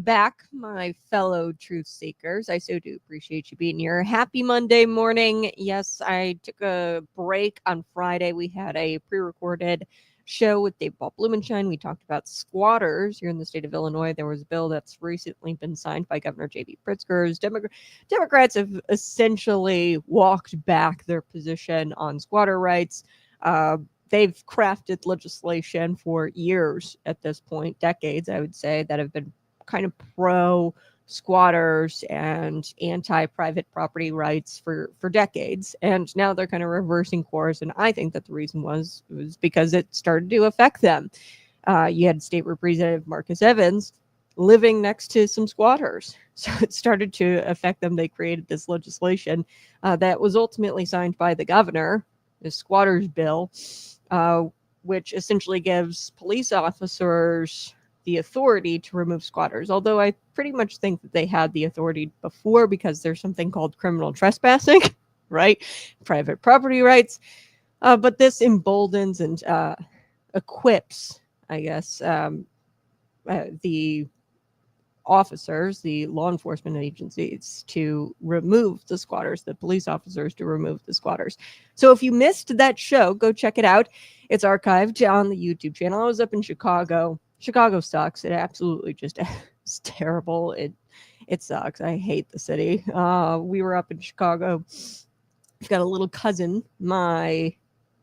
back, my fellow truth seekers. I so do appreciate you being here. Happy Monday morning. Yes, I took a break on Friday. We had a pre-recorded show with Dave Paul Blumenshine. We talked about squatters here in the state of Illinois. There was a bill that's recently been signed by Governor J.B. Pritzker. Democrats have essentially walked back their position on squatter rights. They've crafted legislation for years at this point, decades, I would say, that have been kind of pro squatters and anti-private property rights for decades. And now they're kind of reversing course. And I think that the reason was because it started to affect them. You had State Representative Marcus Evans living next to some squatters. So it started to affect them. They created this legislation that was ultimately signed by the governor, the squatters bill, which essentially gives police officers the authority to remove squatters. Although I pretty much think that they had the authority before, because there's something called criminal trespassing, right? Private property rights. But this emboldens and equips, I guess, the officers, the law enforcement agencies, to remove the squatters, the police officers to remove the squatters. So if you missed that show, go check it out. It's archived on the YouTube channel. I was up in Chicago. Chicago sucks. It absolutely just is terrible. It sucks. I hate the city. We were up in Chicago. I've got a little cousin. My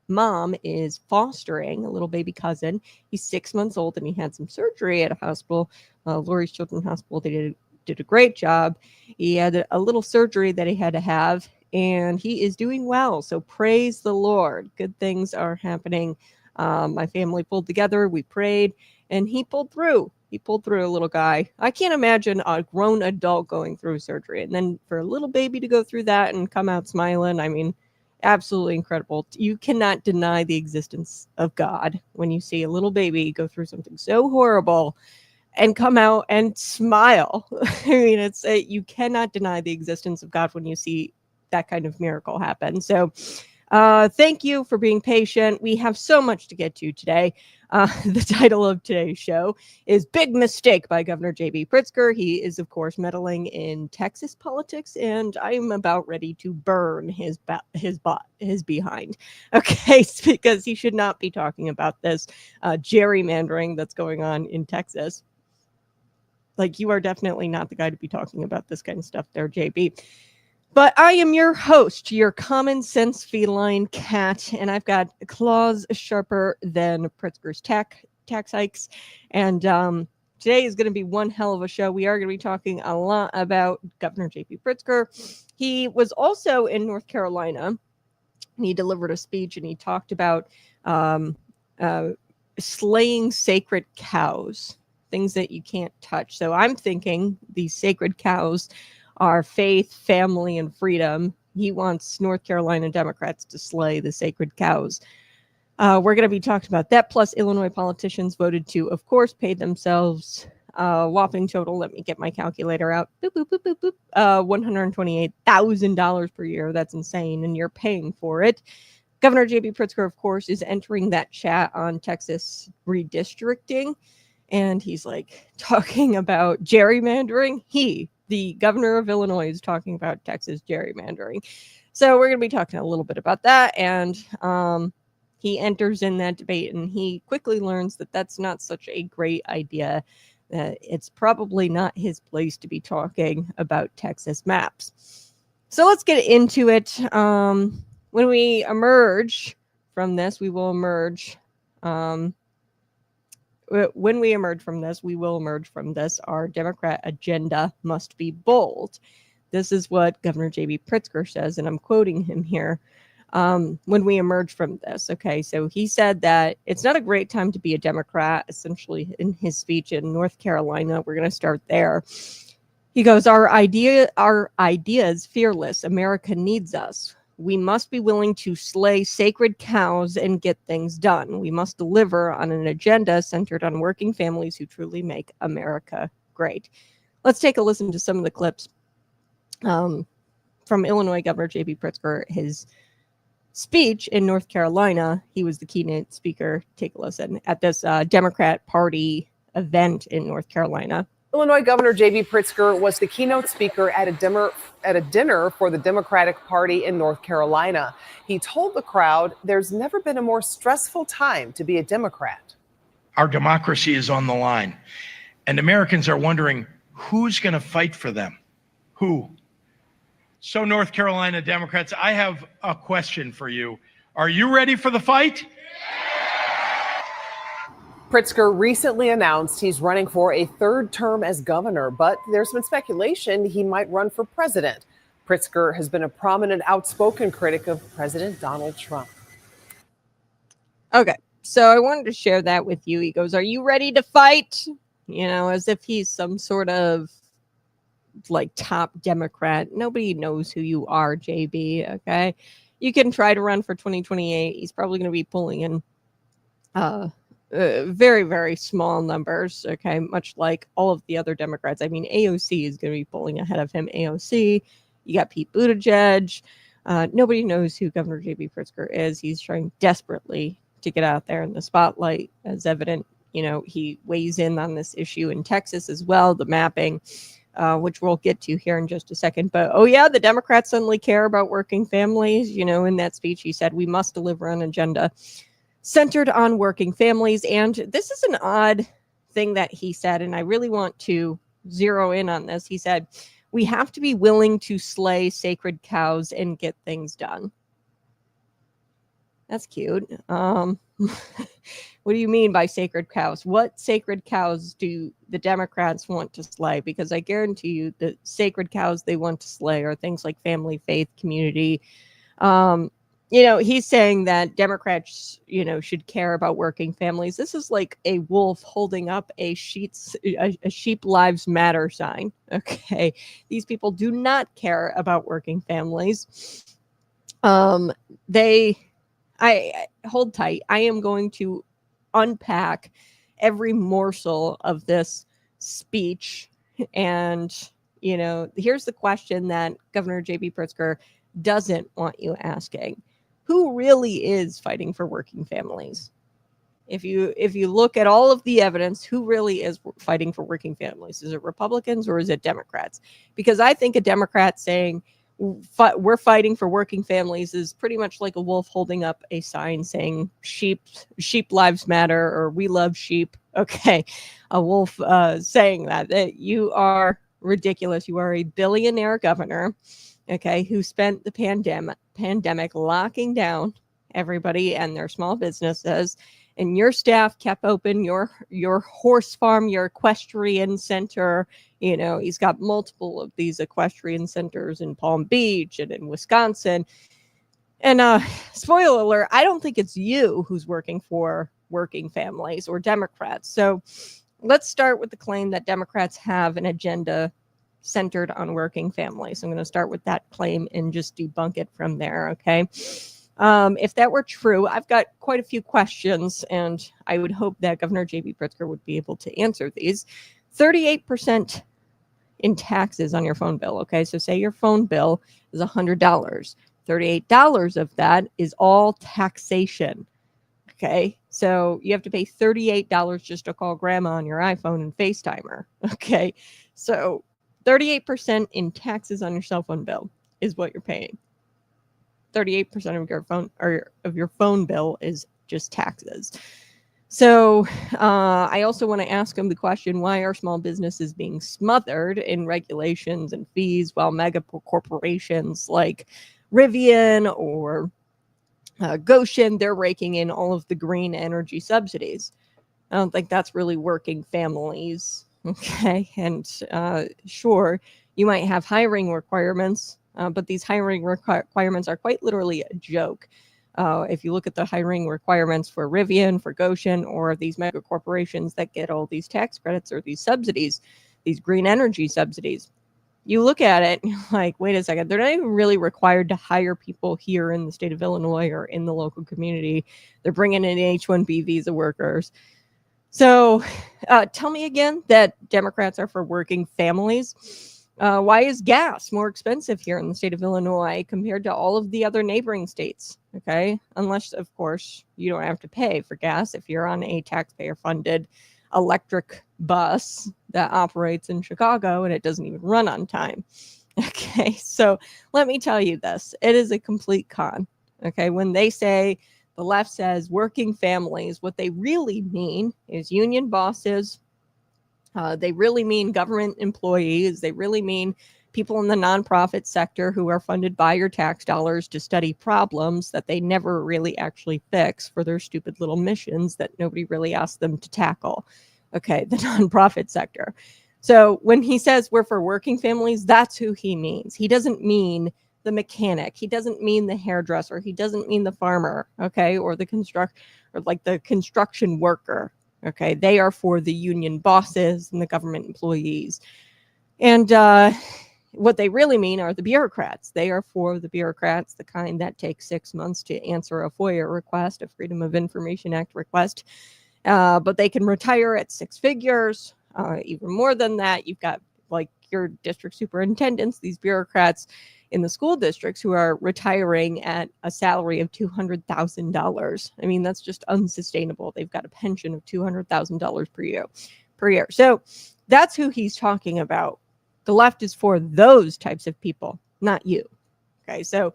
mom is fostering a little baby cousin. He's 6 months old, and he had some surgery at a hospital, Lurie's Children's Hospital. They did a great job. He had a little surgery that he had to have, and he is doing well. So praise the Lord. Good things are happening. My family pulled together. We prayed, and he pulled through. He pulled through, a little guy. I can't imagine a grown adult going through surgery, and then for a little baby to go through that and come out smiling. I mean, absolutely incredible. You cannot deny the existence of God when you see a little baby go through something so horrible and come out and smile. I mean, you cannot deny the existence of God when you see that kind of miracle happen. So thank you for being patient. We have so much to get to today. The title of today's show is Big Mistake by Governor J.B. Pritzker. He is, of course, meddling in Texas politics, and I'm about ready to burn his behind. Okay, because he should not be talking about this gerrymandering that's going on in Texas. Like, you are definitely not the guy to be talking about this kind of stuff there, JB. But I am your host, your common sense feline cat, and I've got claws sharper than Pritzker's tax hikes. And today is going to be one hell of a show. We are going to be talking a lot about Governor J.B. Pritzker. He was also in North Carolina, and he delivered a speech, and he talked about slaying sacred cows, things that you can't touch. So I'm thinking these sacred cows are faith, family, and freedom. He wants North Carolina Democrats to slay the sacred cows. We're going to be talking about that. Plus, Illinois politicians voted to, of course, pay themselves whopping total. Let me get my calculator out. Boop, boop, boop, boop, boop. $128,000 per year. That's insane, and you're paying for it. Governor J.B. Pritzker, of course, is entering that chat on Texas redistricting, and he's like talking about gerrymandering. The governor of Illinois, is talking about Texas gerrymandering. So we're going to be talking a little bit about that. And he enters in that debate, and he quickly learns that that's not such a great idea. It's probably not his place to be talking about Texas maps. So let's get into it. When we emerge from this, we will emerge. When we emerge from this, we will emerge from this. Our Democrat agenda must be bold. This is what Governor J.B. Pritzker says, and I'm quoting him here. When we emerge from this, okay, so he said that it's not a great time to be a Democrat, essentially, in his speech in North Carolina. We're going to start there. He goes, our idea is fearless. America needs us. We must be willing to slay sacred cows and get things done. We must deliver on an agenda centered on working families who truly make America great. Let's take a listen to some of the clips from Illinois Governor J.B. Pritzker, his speech in North Carolina. He was the keynote speaker. Take a listen at this Democrat Party event in North Carolina. Illinois Governor J.B. Pritzker was the keynote speaker at a dinner for the Democratic Party in North Carolina. He told the crowd there's never been a more stressful time to be a Democrat. Our democracy is on the line, and Americans are wondering who's going to fight for them. Who? So, North Carolina Democrats, I have a question for you. Are you ready for the fight? Pritzker recently announced he's running for a third term as governor, but there's been speculation he might run for president. Pritzker has been a prominent, outspoken critic of President Donald Trump. Okay, so I wanted to share that with you. He goes, "Are you ready to fight?" You know, as if he's some sort of like top Democrat. Nobody knows who you are, JB. Okay, you can try to run for 2028. He's probably going to be pulling in very, very small numbers. Okay, much like all of the other Democrats. I mean, AOC is going to be pulling ahead of him. AOC, you got Pete Buttigieg. Nobody knows who Governor JB Pritzker is. He's trying desperately to get out there in the spotlight, as evident. You know, he weighs in on this issue in Texas as well, the mapping, which we'll get to here in just a second. But, oh yeah, the Democrats suddenly care about working families. You know, in that speech, he said, we must deliver an agenda centered on working families. And this is an odd thing that he said, and I really want to zero in on this. He said, we have to be willing to slay sacred cows and get things done. That's cute. What do you mean by sacred cows? What sacred cows do the Democrats want to slay? Because I guarantee you the sacred cows they want to slay are things like family, faith, community. You know, he's saying that Democrats, you know, should care about working families. This is like a wolf holding up a sheep lives matter sign. Okay. These people do not care about working families. I hold tight. I am going to unpack every morsel of this speech. And, you know, here's the question that Governor J.B. Pritzker doesn't want you asking. Who really is fighting for working families? If you look at all of the evidence, who really is fighting for working families? Is it Republicans or is it Democrats? Because I think a Democrat saying we're fighting for working families is pretty much like a wolf holding up a sign saying sheep lives matter or we love sheep. Okay, a wolf saying that you are ridiculous. You are a billionaire governor, okay, who spent the pandemic locking down everybody and their small businesses, and your staff kept open your horse farm, your equestrian center. You know, he's got multiple of these equestrian centers in Palm Beach and in Wisconsin. And spoiler alert, I don't think it's you who's working for working families or Democrats. So let's start with the claim that Democrats have an agenda centered on working families. I'm going to start with that claim and just debunk it from there. Okay. If that were true, I've got quite a few questions, and I would hope that Governor J.B. Pritzker would be able to answer these. 38% in taxes on your phone bill. Okay, so say your phone bill is $100. $38 of that is all taxation. Okay, so you have to pay $38 just to call grandma on your iPhone and FaceTime her. Okay, so 38% in taxes on your cell phone bill is what you're paying. 38% of your phone or of your phone bill is just taxes. So I also want to ask him the question, why are small businesses being smothered in regulations and fees while mega corporations like Rivian or Goshen, they're raking in all of the green energy subsidies? I don't think that's really working families. Okay. And sure, you might have hiring requirements, but these hiring requirements are quite literally a joke. If you look at the hiring requirements for Rivian, for Goshen, or these mega corporations that get all these tax credits or these subsidies, these green energy subsidies, you look at it and you're like, wait a second, they're not even really required to hire people here in the state of Illinois or in the local community. They're bringing in H-1B visa workers. So tell me again that Democrats are for working families. Why is gas more expensive here in the state of Illinois compared to all of the other neighboring states? Okay, unless, of course, you don't have to pay for gas if you're on a taxpayer-funded electric bus that operates in Chicago, and it doesn't even run on time. Okay, so let me tell you this. It is a complete con. Okay, when they say, the left says working families, what they really mean is union bosses. They really mean government employees. They really mean people in the nonprofit sector who are funded by your tax dollars to study problems that they never really actually fix for their stupid little missions that nobody really asked them to tackle. Okay, the nonprofit sector. So when he says we're for working families, that's who he means. He doesn't mean the mechanic. He doesn't mean the hairdresser. He doesn't mean the farmer, okay, or the construction worker. Okay, they are for the union bosses and the government employees. And what they really mean are the bureaucrats. They are for the bureaucrats, the kind that take 6 months to answer a FOIA request, a Freedom of Information Act request. But they can retire at 6 figures, even more than that. You've got like your district superintendents, these bureaucrats in the school districts who are retiring at a salary of $200,000. I mean, that's just unsustainable. They've got a pension of $200,000 per year. So that's who he's talking about. The left is for those types of people, not you. Okay, so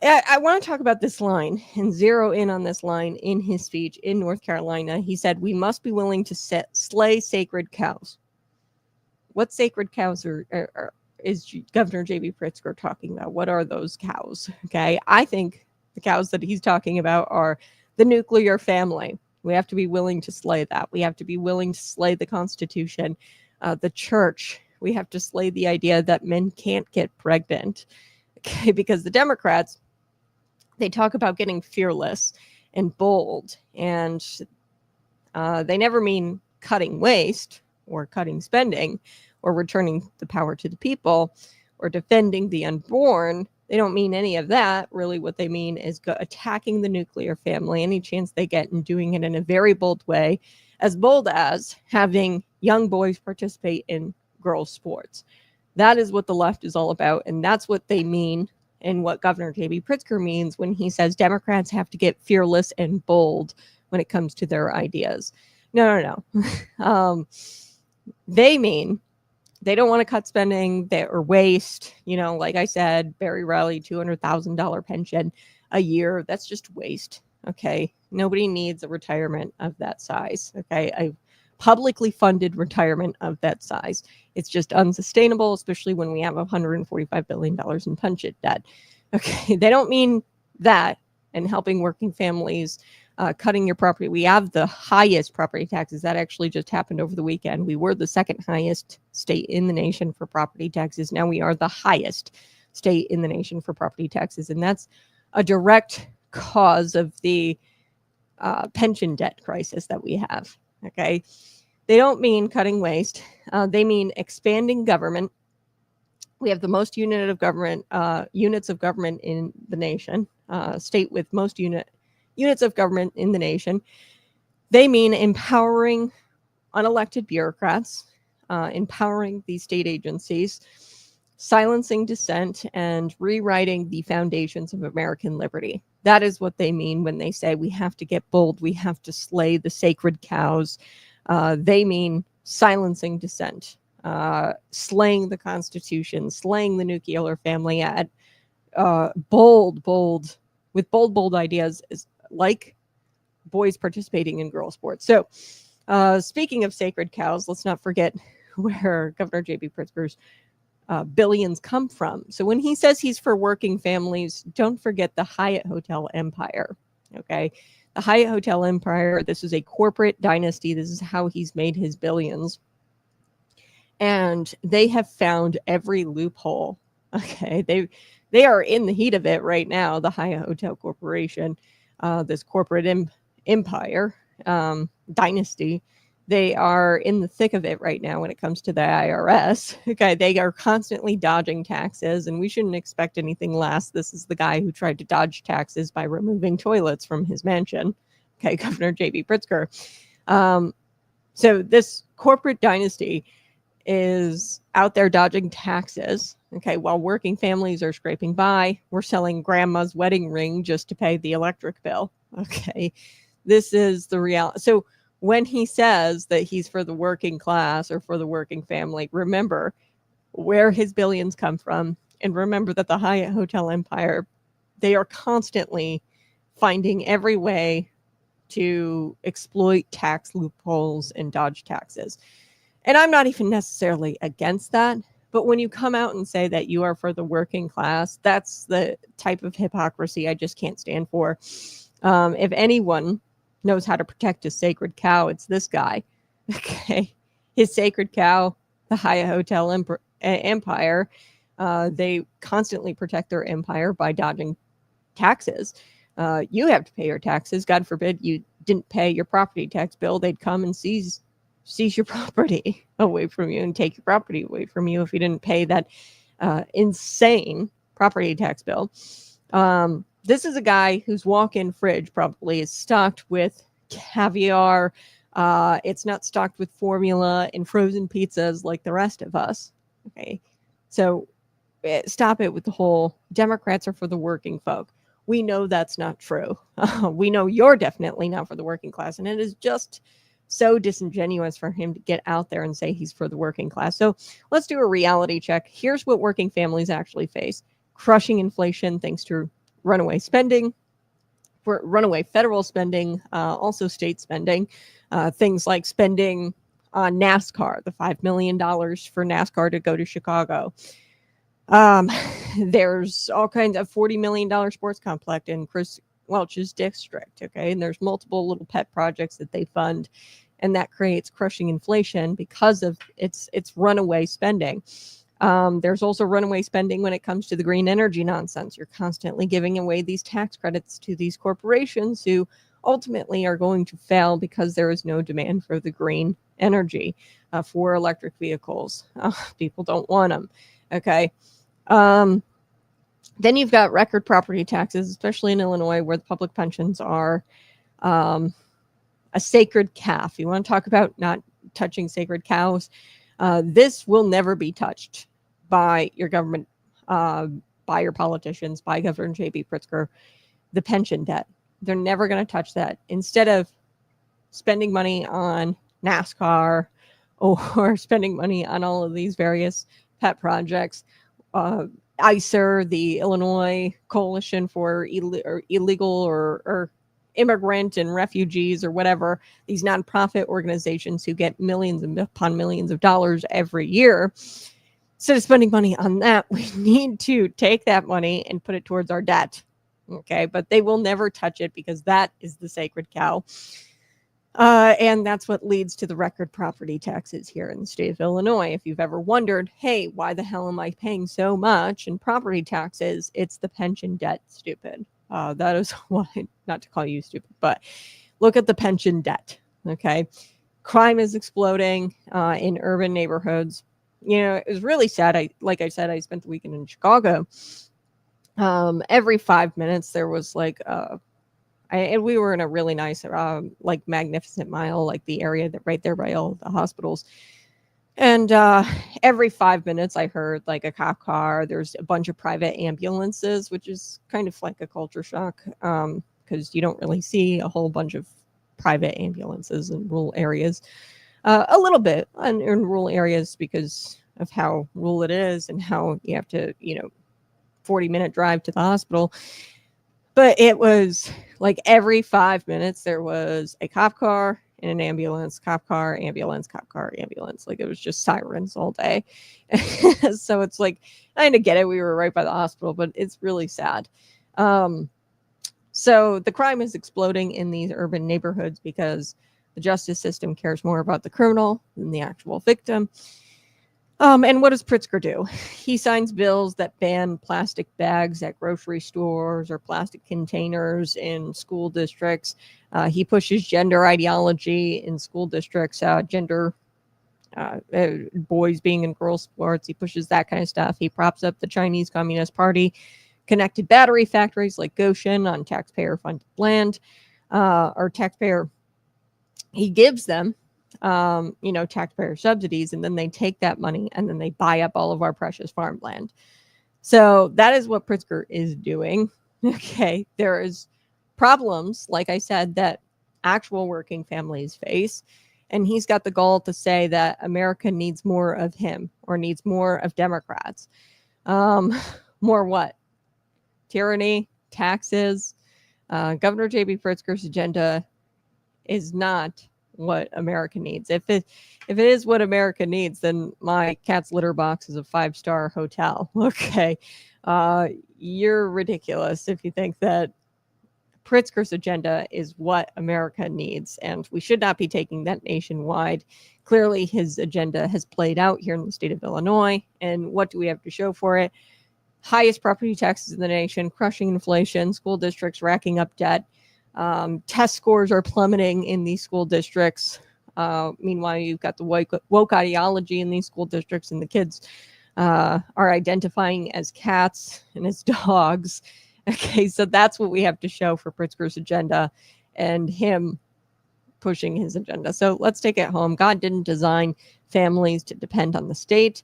I want to talk about this line and zero in on this line in his speech in North Carolina. He said, we must be willing to slay sacred cows. What sacred cows is Governor J.B. Pritzker talking about? What are those cows? Okay, I think the cows that he's talking about are the nuclear family. We have to be willing to slay that. We have to be willing to slay the Constitution, the church. We have to slay the idea that men can't get pregnant. Okay, because the Democrats, they talk about getting fearless and bold, and they never mean cutting waste or cutting spending or returning the power to the people or defending the unborn. They don't mean any of that. Really, what they mean is attacking the nuclear family any chance they get and doing it in a very bold way, as bold as having young boys participate in girls' sports. That is what the left is all about, and that's what they mean and what Governor J.B. Pritzker means when he says Democrats have to get fearless and bold when it comes to their ideas. No. They mean they don't want to cut spending or waste. You know, like I said, Barry Riley, $200,000 pension a year. That's just waste. Okay. Nobody needs a retirement of that size. Okay. A publicly funded retirement of that size. It's just unsustainable, especially when we have $145 billion in pension debt. Okay. They don't mean that and helping working families, cutting your property. We have the highest property taxes. That actually just happened over the weekend. We were the second highest state in the nation for property taxes. Now we are the highest state in the nation for property taxes. And that's a direct cause of the pension debt crisis that we have. Okay. They don't mean cutting waste. They mean expanding government. We have the most units of government in the nation, state with most units of government in the nation. They mean empowering unelected bureaucrats, empowering these state agencies, silencing dissent, and rewriting the foundations of American liberty. That is what they mean when they say we have to get bold, we have to slay the sacred cows. They mean silencing dissent, slaying the Constitution, slaying the nuclear family at bold ideas like boys participating in girl sports. So speaking of sacred cows, let's not forget where Governor J.B. Pritzker's billions come from. So when he says he's for working families, don't forget the Hyatt Hotel empire. Okay. The Hyatt Hotel empire, this is a corporate dynasty. This is how he's made his billions. And they have found every loophole. Okay. They are in the heat of it right now, the Hyatt Hotel Corporation, this corporate empire dynasty. They are in the thick of it right now when it comes to the IRS. Okay, they are constantly dodging taxes, and we shouldn't expect anything less. This is the guy who tried to dodge taxes by removing toilets from his mansion. Okay, Governor J.B. Pritzker. So this corporate dynasty is out there dodging taxes. Okay, while working families are scraping by, we're selling grandma's wedding ring just to pay the electric bill. Okay, this is the reality. So when he says that he's for the working class or for the working family, remember where his billions come from. And remember that the Hyatt Hotel empire, they are constantly finding every way to exploit tax loopholes and dodge taxes. And I'm not even necessarily against that. But when you come out and say that you are for the working class, that's the type of hypocrisy I just can't stand for. If anyone knows how to protect a sacred cow, it's this guy. Okay. His sacred cow, the Hyatt Hotel empire, they constantly protect their empire by dodging taxes. You have to pay your taxes. God forbid you didn't pay your property tax bill. They'd come and seize your property away from you and take your property away from you if you didn't pay that insane property tax bill. This is a guy whose walk-in fridge probably is stocked with caviar. It's not stocked with formula and frozen pizzas like the rest of us. Okay, so stop it with the whole Democrats are for the working folk. We know that's not true. We know you're definitely not for the working class, and it is just so disingenuous for him to get out there and say he's for the working class. So let's do a reality check. Here's what working families actually face: crushing inflation thanks to runaway spending, runaway federal spending, also state spending, things like spending on NASCAR, the $5 million for NASCAR to go to Chicago. There's all kinds of $40 million sports complex in Chris Welch's district. Okay. And there's multiple little pet projects that they fund, and that creates crushing inflation because of its runaway spending. There's also runaway spending when it comes to the green energy nonsense. You're constantly giving away these tax credits to these corporations who ultimately are going to fail because there is no demand for the green energy for electric vehicles. People don't want them. Okay. Then you've got record property taxes, especially in Illinois, where the public pensions are a sacred calf. You want to talk about not touching sacred cows? This will never be touched by your government, by your politicians, by Governor J.B. Pritzker. The pension debt, they're never going to touch that. Instead of spending money on NASCAR or spending money on all of these various pet projects, ICER, the Illinois Coalition for Illegal or Immigrant and Refugees or whatever, these nonprofit organizations who get millions upon millions of dollars every year. Instead of spending money on that, we need to take that money and put it towards our debt. Okay, but they will never touch it because that is the sacred cow. And that's what leads to the record property taxes here in the state of Illinois. If you've ever wondered, hey, why the hell am I paying so much in property taxes? It's the pension debt, stupid. That is why, not to call you stupid, but look at the pension debt. Okay. Crime is exploding in urban neighborhoods. You know, it was really sad. Like I said, I spent the weekend in Chicago. Every 5 minutes there was like and we were in a really nice, like Magnificent Mile, like the area that right there by all the hospitals. And every 5 minutes I heard like a cop car. There's a bunch of private ambulances, which is kind of like a culture shock because you don't really see a whole bunch of private ambulances in rural areas. A little bit in rural areas because of how rural it is and how you have to, 40-minute drive to the hospital. But it was like every 5 minutes there was a cop car and an ambulance, cop car, ambulance, cop car, ambulance. Like it was just sirens all day. So it's like, I kind of get it. We were right by the hospital, but it's really sad. So the crime is exploding in these urban neighborhoods because the justice system cares more about the criminal than the actual victim. And what does Pritzker do? He signs bills that ban plastic bags at grocery stores or plastic containers in school districts. He pushes gender ideology in school districts, boys being in girls' sports. He pushes that kind of stuff. He props up the Chinese Communist Party, connected battery factories like Goshen on taxpayer-funded land, he gives them taxpayer subsidies, and then they take that money and then they buy up all of our precious farmland. So that is what Pritzker is doing. Okay. There is problems, like I said, that actual working families face. And he's got the gall to say that America needs more of him or needs more of Democrats. More what? Tyranny, taxes. Governor J.B. Pritzker's agenda is not what America needs. If it is what America needs, then my cat's litter box is a 5-star hotel. Okay. You're ridiculous if you think that Pritzker's agenda is what America needs, and we should not be taking that nationwide. Clearly, his agenda has played out here in the state of Illinois, and what do we have to show for it? Highest property taxes in the nation, crushing inflation, school districts racking up debt. Test scores are plummeting in these school districts. Meanwhile, you've got the woke ideology in these school districts, and the kids are identifying as cats and as dogs. Okay, so that's what we have to show for Pritzker's agenda and him pushing his agenda. So let's take it home. God didn't design families to depend on the state.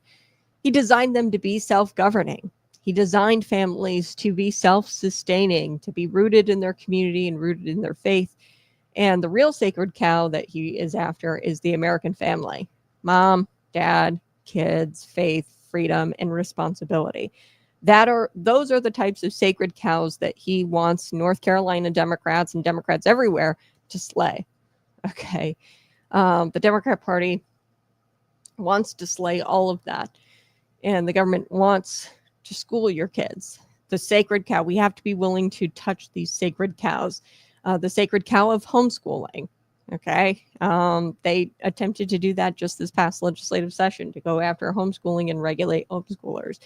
He designed them to be self-governing. He designed families to be self-sustaining, to be rooted in their community and rooted in their faith. And the real sacred cow that he is after is the American family. Mom, dad, kids, faith, freedom, and responsibility. Those are the types of sacred cows that he wants North Carolina Democrats and Democrats everywhere to slay. Okay. The Democrat Party wants to slay all of that. And the government wants to school your kids. The sacred cow, we have to be willing to touch these sacred cows. The sacred cow of homeschooling. Okay. They attempted to do that just this past legislative session, to go after homeschooling and regulate homeschoolers.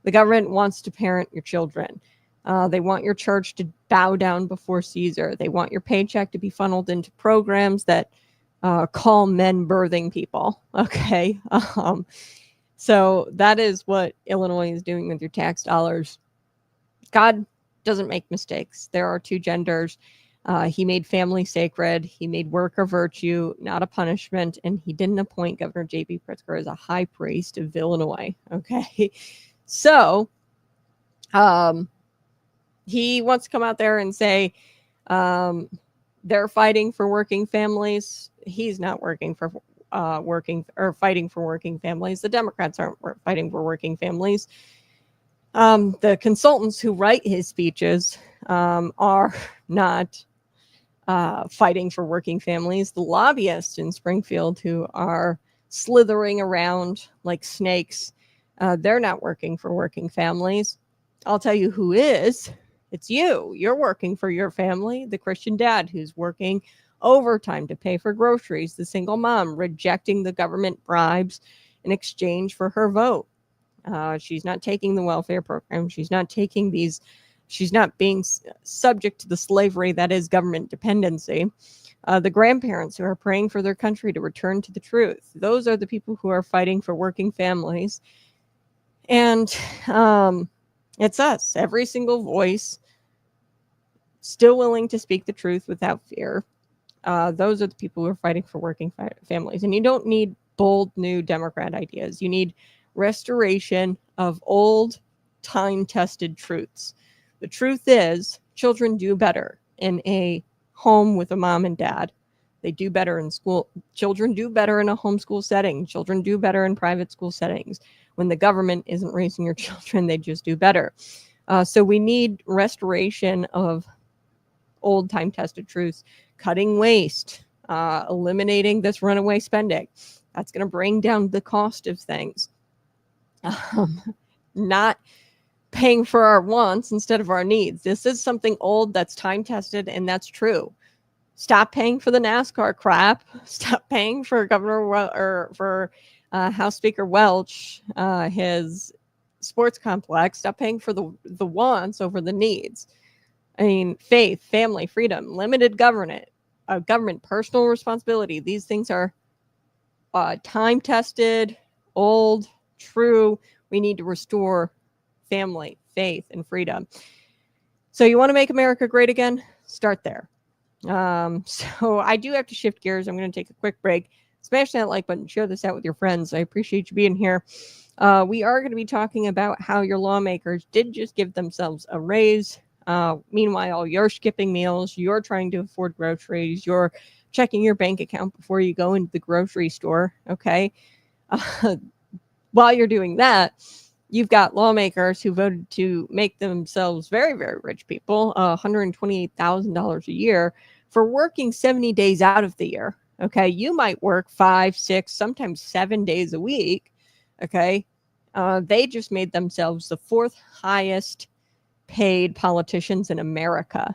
The government wants to parent your children. They want your church to bow down before Caesar. They want your paycheck to be funneled into programs that call men birthing people. Okay. So that is what Illinois is doing with your tax dollars. God doesn't make mistakes. There are two genders. He made family sacred. He made work a virtue, not a punishment. And he didn't appoint Governor J.B. Pritzker as a high priest of Illinois. Okay. So he wants to come out there and say they're fighting for working families. He's not working for fighting for working families. The Democrats aren't fighting for working families. The consultants who write his speeches are not fighting for working families. The lobbyists in Springfield who are slithering around like snakes, they're not working for working families. I'll tell you who is. It's you. You're working for your family. The Christian dad who's working overtime to pay for groceries. The single mom rejecting the government bribes in exchange for her vote. She's not taking the welfare program. She's not taking these. She's not being subject to the slavery that is government dependency. The grandparents who are praying for their country to return to the truth. Those are the people who are fighting for working families. And it's us, every single voice, still willing to speak the truth without fear. Those are the people who are fighting for working families. And you don't need bold new Democrat ideas. You need restoration of old, time-tested truths. The truth is, children do better in a home with a mom and dad. They do better in school. Children do better in a homeschool setting. Children do better in private school settings. When the government isn't raising your children, they just do better. So we need restoration of old time-tested truths, cutting waste, eliminating this runaway spending. That's going to bring down the cost of things. Not paying for our wants instead of our needs. This is something old that's time-tested, and that's true. Stop paying for the NASCAR crap. Stop paying for House Speaker Welch, his sports complex. Stop paying for the wants over the needs. I mean, faith, family, freedom, limited government, personal responsibility. These things are time-tested, old, true. We need to restore family, faith, and freedom. So you want to make America great again? Start there. So I do have to shift gears. I'm going to take a quick break. Smash that like button. Share this out with your friends. I appreciate you being here. We are going to be talking about how your lawmakers did just give themselves a raise. Meanwhile, you're skipping meals, you're trying to afford groceries, you're checking your bank account before you go into the grocery store. Okay. While you're doing that, you've got lawmakers who voted to make themselves very, very rich people, $128,000 a year for working 70 days out of the year. Okay. You might work 5, 6, sometimes 7 days a week. Okay. They just made themselves the 4th highest paid politicians in America.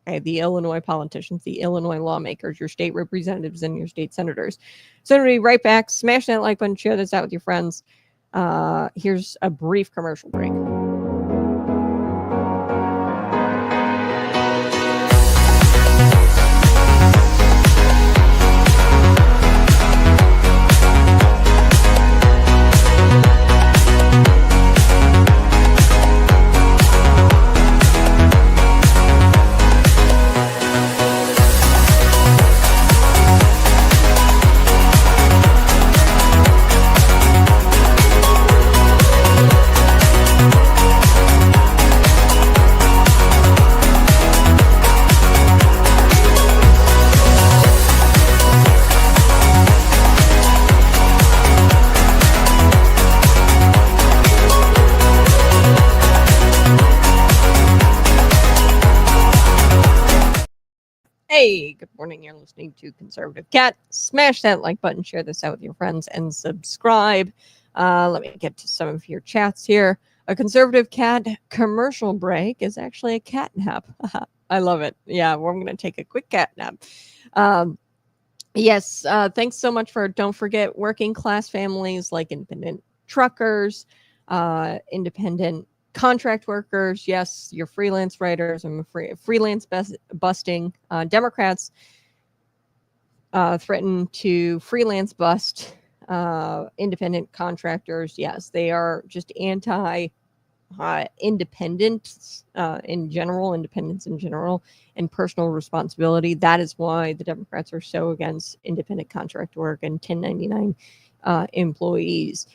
Okay, the Illinois politicians, the Illinois lawmakers, your state representatives, and your state senators. So we'll be right back. Smash that like button, share this out with your friends. Here's a brief commercial break. Hey, good morning. You're listening to Conservative Cat. Smash that like button, share this out with your friends, and subscribe. Let me get to some of your chats here. A Conservative Cat commercial break is actually a cat nap. I love it. Yeah, well, I'm going to take a quick cat nap. Yes, thanks so much for, don't forget, working class families like independent truckers, independent contract workers, yes, your freelance writers, I'm afraid freelance busting. Democrats threaten to freelance bust independent contractors. Yes, they are just independence in general, and personal responsibility. That is why the Democrats are so against independent contract work and 1099 employees.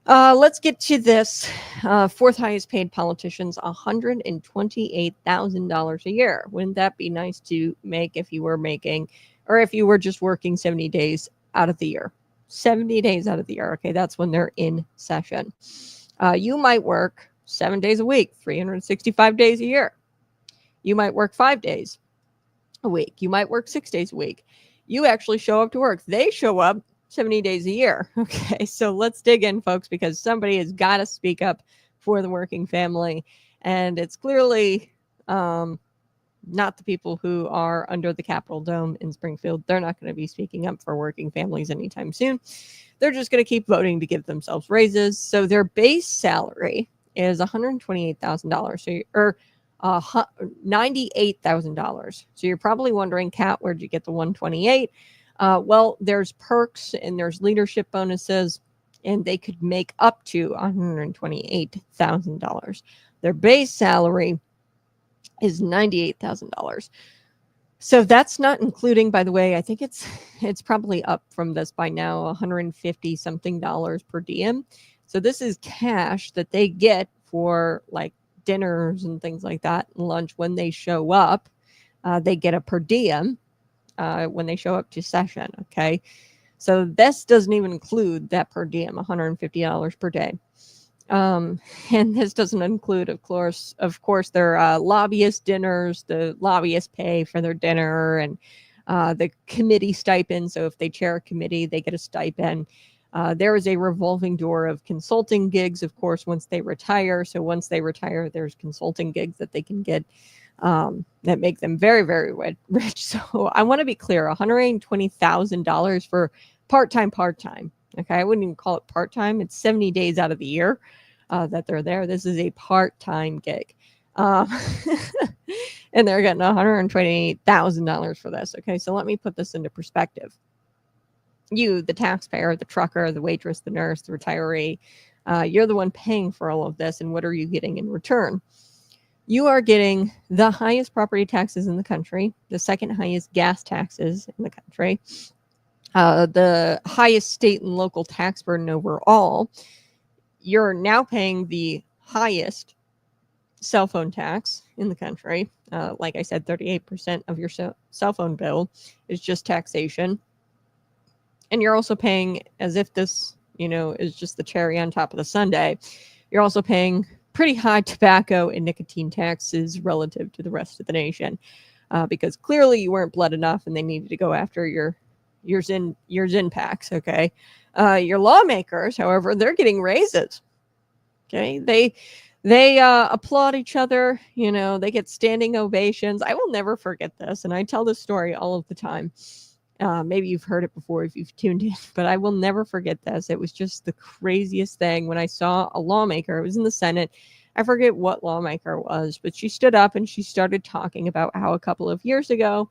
Let's get to this. 4th highest paid politicians, $128,000 a year. Wouldn't that be nice to make if you were making, or if you were just working 70 days out of the year? 70 days out of the year. Okay, that's when they're in session. You might work 7 days a week, 365 days a year. You might work 5 days a week. You might work 6 days a week. You actually show up to work. They show up 70 days a year. Okay, so let's dig in, folks, because somebody has got to speak up for the working family. And it's clearly not the people who are under the Capitol Dome in Springfield. They're not going to be speaking up for working families anytime soon. They're just going to keep voting to give themselves raises. So their base salary is $128,000, or $98,000. So you're probably wondering, Kat, where'd you get the 128? Well, there's perks and there's leadership bonuses, and they could make up to $128,000. Their base salary is $98,000. So that's not including, by the way, I think it's probably up from this by now, $150 something per diem. So this is cash that they get for like dinners and things like that, and lunch when they show up. They get a per diem when they show up to session. Okay, so this doesn't even include that per diem, $150 per day. And this doesn't include, of course, their lobbyist dinners, the lobbyist pay for their dinner, and the committee stipend. So if they chair a committee, they get a stipend. There is a revolving door of consulting gigs, of course, once they retire. So once they retire, there's consulting gigs that they can get that make them very, very rich. So I want to be clear, $120,000 for part-time. Okay, I wouldn't even call it part-time. It's 70 days out of the year that they're there. This is a part-time gig. And they're getting $128,000 for this. Okay, so let me put this into perspective. You, the taxpayer, the trucker, the waitress, the nurse, the retiree, you're the one paying for all of this. And what are you getting in return? You are getting the highest property taxes in the country, the second highest gas taxes in the country, the highest state and local tax burden overall. You're now paying the highest cell phone tax in the country. Like I said, 38% of your cell phone bill is just taxation. And you're also paying, as if this, is just the cherry on top of the sundae, you're also paying pretty high tobacco and nicotine taxes relative to the rest of the nation, because clearly you weren't blood enough and they needed to go after your in packs. Okay. Your lawmakers, however, they're getting raises. Okay. They applaud each other. They get standing ovations. I will never forget this. And I tell this story all of the time. Maybe you've heard it before if you've tuned in, but I will never forget this. It was just the craziest thing when I saw a lawmaker. It was in the Senate. I forget what lawmaker it was, but she stood up and she started talking about how a couple of years ago,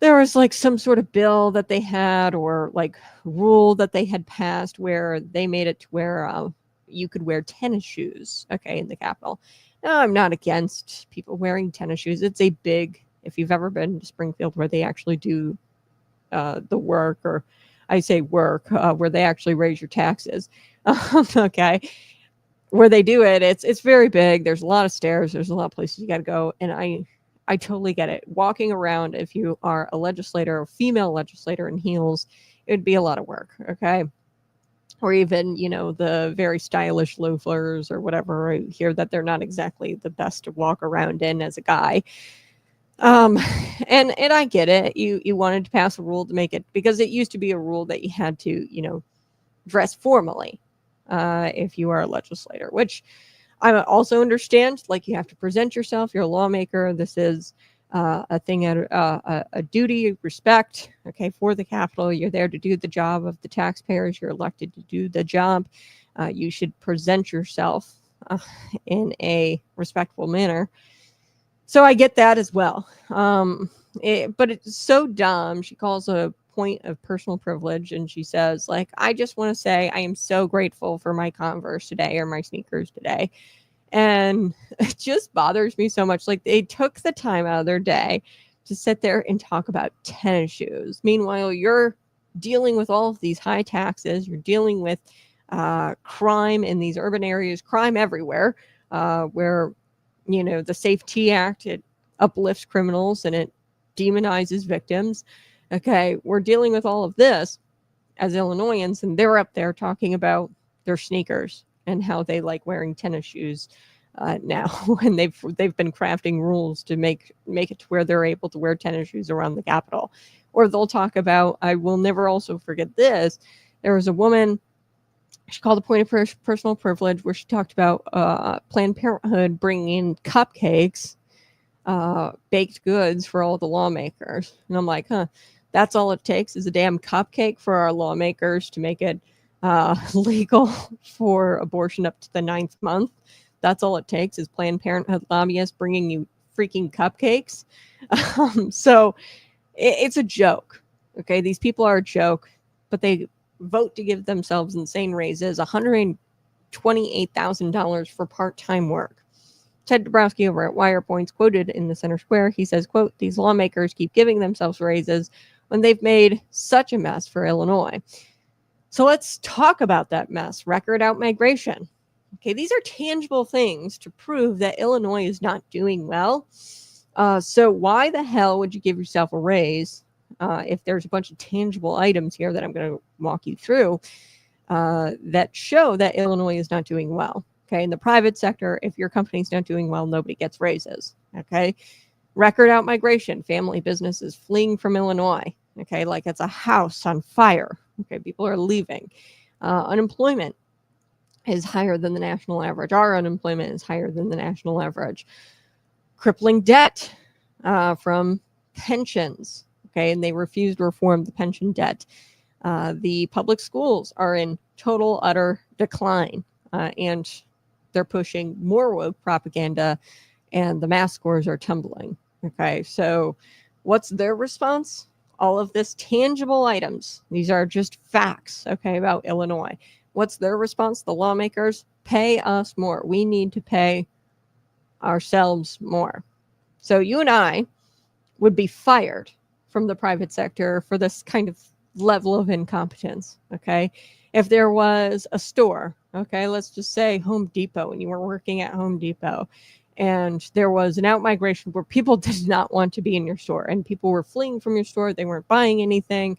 there was like some sort of bill that they had, or like rule that they had passed, where they made it to where you could wear tennis shoes, okay, in the Capitol. Now, I'm not against people wearing tennis shoes. It's a big, if you've ever been to Springfield where they actually do the work, or I say work, where they actually raise your taxes, okay, where they do it, it's very big. There's a lot of stairs. There's a lot of places you got to go. And I totally get it. Walking around, if you are a legislator, a female legislator in heels, it would be a lot of work, okay? Or even, the very stylish loafers or whatever. I hear that they're not exactly the best to walk around in as a guy. And I get it. You wanted to pass a rule to make it, because it used to be a rule that you had to, dress formally, if you are a legislator, which I also understand. Like, you have to present yourself. You're a lawmaker. This is a thing, a duty, respect, okay, for the Capitol. You're there to do the job of the taxpayers. You're elected to do the job. You should present yourself in a respectful manner. So I get that as well. But it's so dumb. She calls a point of personal privilege, and she says, like, I just want to say I am so grateful for my Converse today, or my sneakers today. And it just bothers me so much. Like, they took the time out of their day to sit there and talk about tennis shoes. Meanwhile, you're dealing with all of these high taxes. You're dealing with crime in these urban areas, crime everywhere, where the Safety Act, it uplifts criminals and it demonizes victims. Okay, we're dealing with all of this as Illinoisans, and they're up there talking about their sneakers and how they like wearing tennis shoes now, and they've been crafting rules to make it to where they're able to wear tennis shoes around the Capitol. Or they'll talk about, I will never also forget this. There was a woman. She called a point of personal privilege, where she talked about Planned Parenthood bringing in cupcakes, baked goods for all the lawmakers. And I'm like, that's all it takes is a damn cupcake for our lawmakers to make it legal for abortion up to the 9th month. That's all it takes is Planned Parenthood lobbyists bringing you freaking cupcakes. So it's a joke. Okay, these people are a joke, but they vote to give themselves insane raises, $128,000 for part-time work. Ted Dabrowski over at Wire Points quoted in the Center Square. He says, quote, these lawmakers keep giving themselves raises when they've made such a mess for Illinois. So let's talk about that mess. Record out-migration. Okay, these are tangible things to prove that Illinois is not doing well. So why the hell would you give yourself a raise if there's a bunch of tangible items here that I'm going to walk you through that show that Illinois is not doing well? Okay, in the private sector, if your company's not doing well, nobody gets raises. Okay, record out migration, family businesses fleeing from Illinois. Okay, like it's a house on fire. Okay, people are leaving. Unemployment is higher than the national average. Our unemployment is higher than the national average. Crippling debt from pensions. Okay, and they refuse to reform the pension debt. The public schools are in total, utter decline, and they're pushing more woke propaganda, and the math scores are tumbling. Okay, so what's their response? All of this tangible items. These are just facts, okay, about Illinois. What's their response? The lawmakers, pay us more. We need to pay ourselves more. So you and I would be fired from the private sector for this kind of level of incompetence, okay? If there was a store, okay, let's just say Home Depot, and you were working at Home Depot, And there was an out-migration where people did not want to be in your store, and people were fleeing from your store. They weren't buying anything.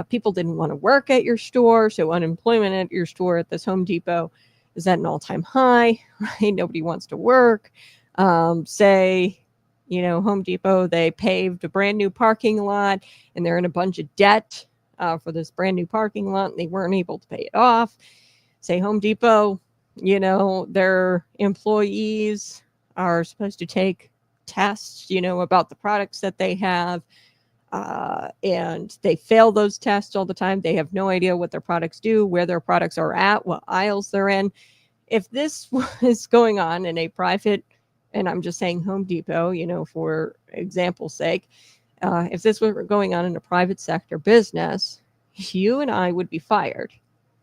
People didn't want to work at your store. So unemployment at your store at this Home Depot is at an all-time high, right? Nobody wants to work. Say, Home Depot, they paved a brand new parking lot and they're in a bunch of debt for this brand new parking lot, and they weren't able to pay it off. Say Home Depot, their employees are supposed to take tests, about the products that they have. And they fail those tests all the time. They have no idea what their products do, where their products are at, what aisles they're in. If this was going on in a private, and I'm just saying Home Depot, for example's sake, if this were going on in a private sector business, you and I would be fired.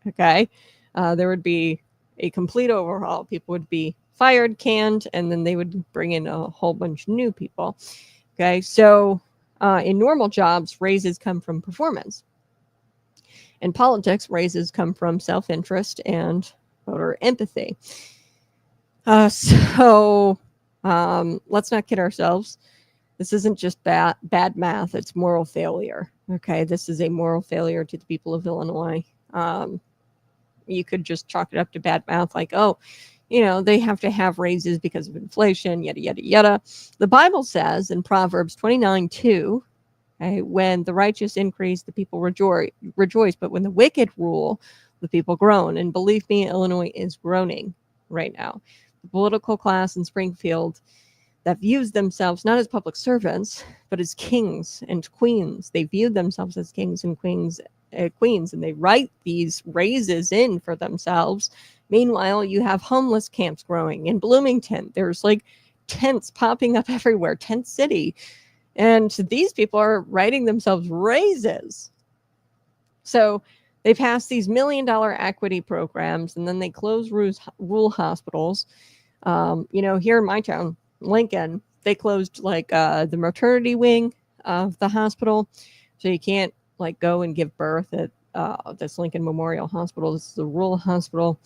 Okay. There would be a complete overhaul. People would be fired, canned, and then they would bring in a whole bunch of new people. Okay. So in normal jobs, raises come from performance. In politics, raises come from self-interest and voter empathy. So let's not kid ourselves. This isn't just bad math. It's moral failure. Okay. This is a moral failure to the people of Illinois. You could just chalk it up to bad math, like, they have to have raises because of inflation, yada, yada, yada. The Bible says in Proverbs 29:2, okay, when the righteous increase, the people rejoice, but when the wicked rule, the people groan. And believe me, Illinois is groaning right now. The political class in Springfield that views themselves not as public servants, but as kings and queens. They view themselves as kings and queens, and they write these raises in for themselves. Meanwhile, you have homeless camps growing in Bloomington. There's like tents popping up everywhere, tent city. And these people are writing themselves raises. So they pass these $1 million equity programs, and then they close rural hospitals. Here in my town, Lincoln, they closed the maternity wing of the hospital. So you can't go and give birth at this Lincoln Memorial Hospital. This is a rural hospital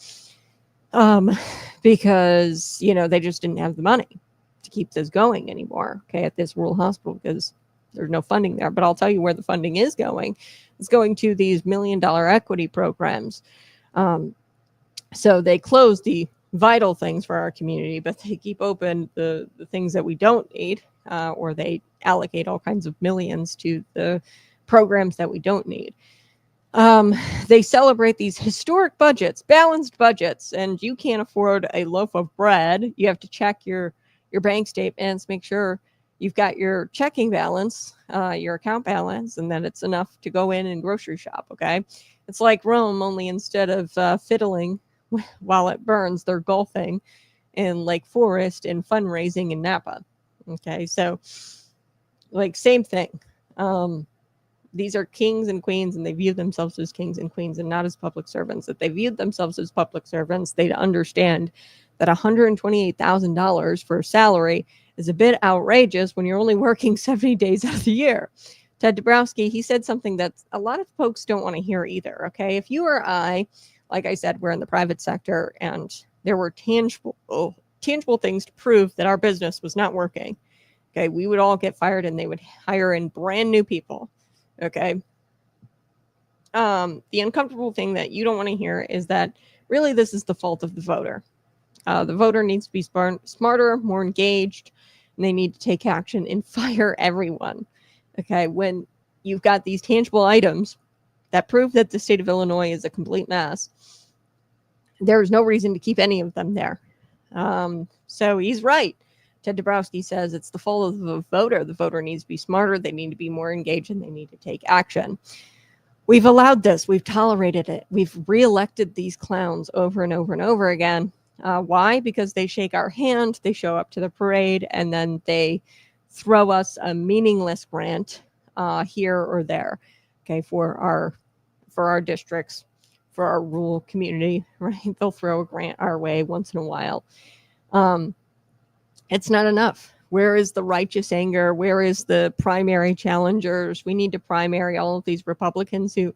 because, they just didn't have the money to keep this going anymore, okay, at this rural hospital, because there's no funding there. But I'll tell you where the funding is going. It's going to these $1 million equity programs. So they close the vital things for our community, but they keep open the things that we don't need, or they allocate all kinds of millions to the programs that we don't need. They celebrate these historic budgets, balanced budgets, and you can't afford a loaf of bread. You have to check your bank statements, make sure you've got your checking balance, your account balance, and then it's enough to go in and grocery shop. Okay. It's like Rome, only instead of fiddling while it burns, they're golfing in Lake Forest and fundraising in Napa. Okay. So same thing. These are kings and queens, and they view themselves as kings and queens and not as public servants. If they viewed themselves as public servants, they'd understand that $128,000 for a salary is a bit outrageous when you're only working 70 days out of the year. Ted Dabrowski, he said something that a lot of folks don't want to hear either. Okay. If you or I, like I said, we're in the private sector and there were tangible things to prove that our business was not working. Okay. We would all get fired and they would hire in brand new people. Okay. The uncomfortable thing that you don't want to hear is that really this is the fault of the voter. The voter needs to be smarter, more engaged, and they need to take action and fire everyone. Okay. When you've got these tangible items that prove that the state of Illinois is a complete mess, there's no reason to keep any of them there. So he's right. Ted Dabrowski says it's the fault of the voter. The voter needs to be smarter. They need to be more engaged, and they need to take action. We've allowed this. We've tolerated it. We've reelected these clowns over and over and over again. Why? Because they shake our hand, they show up to the parade, and then they throw us a meaningless grant here or there, okay, for our districts, for our rural community, right? They'll throw a grant our way once in a while. It's not enough. Where is the righteous anger? Where is the primary challengers? We need to primary all of these Republicans who,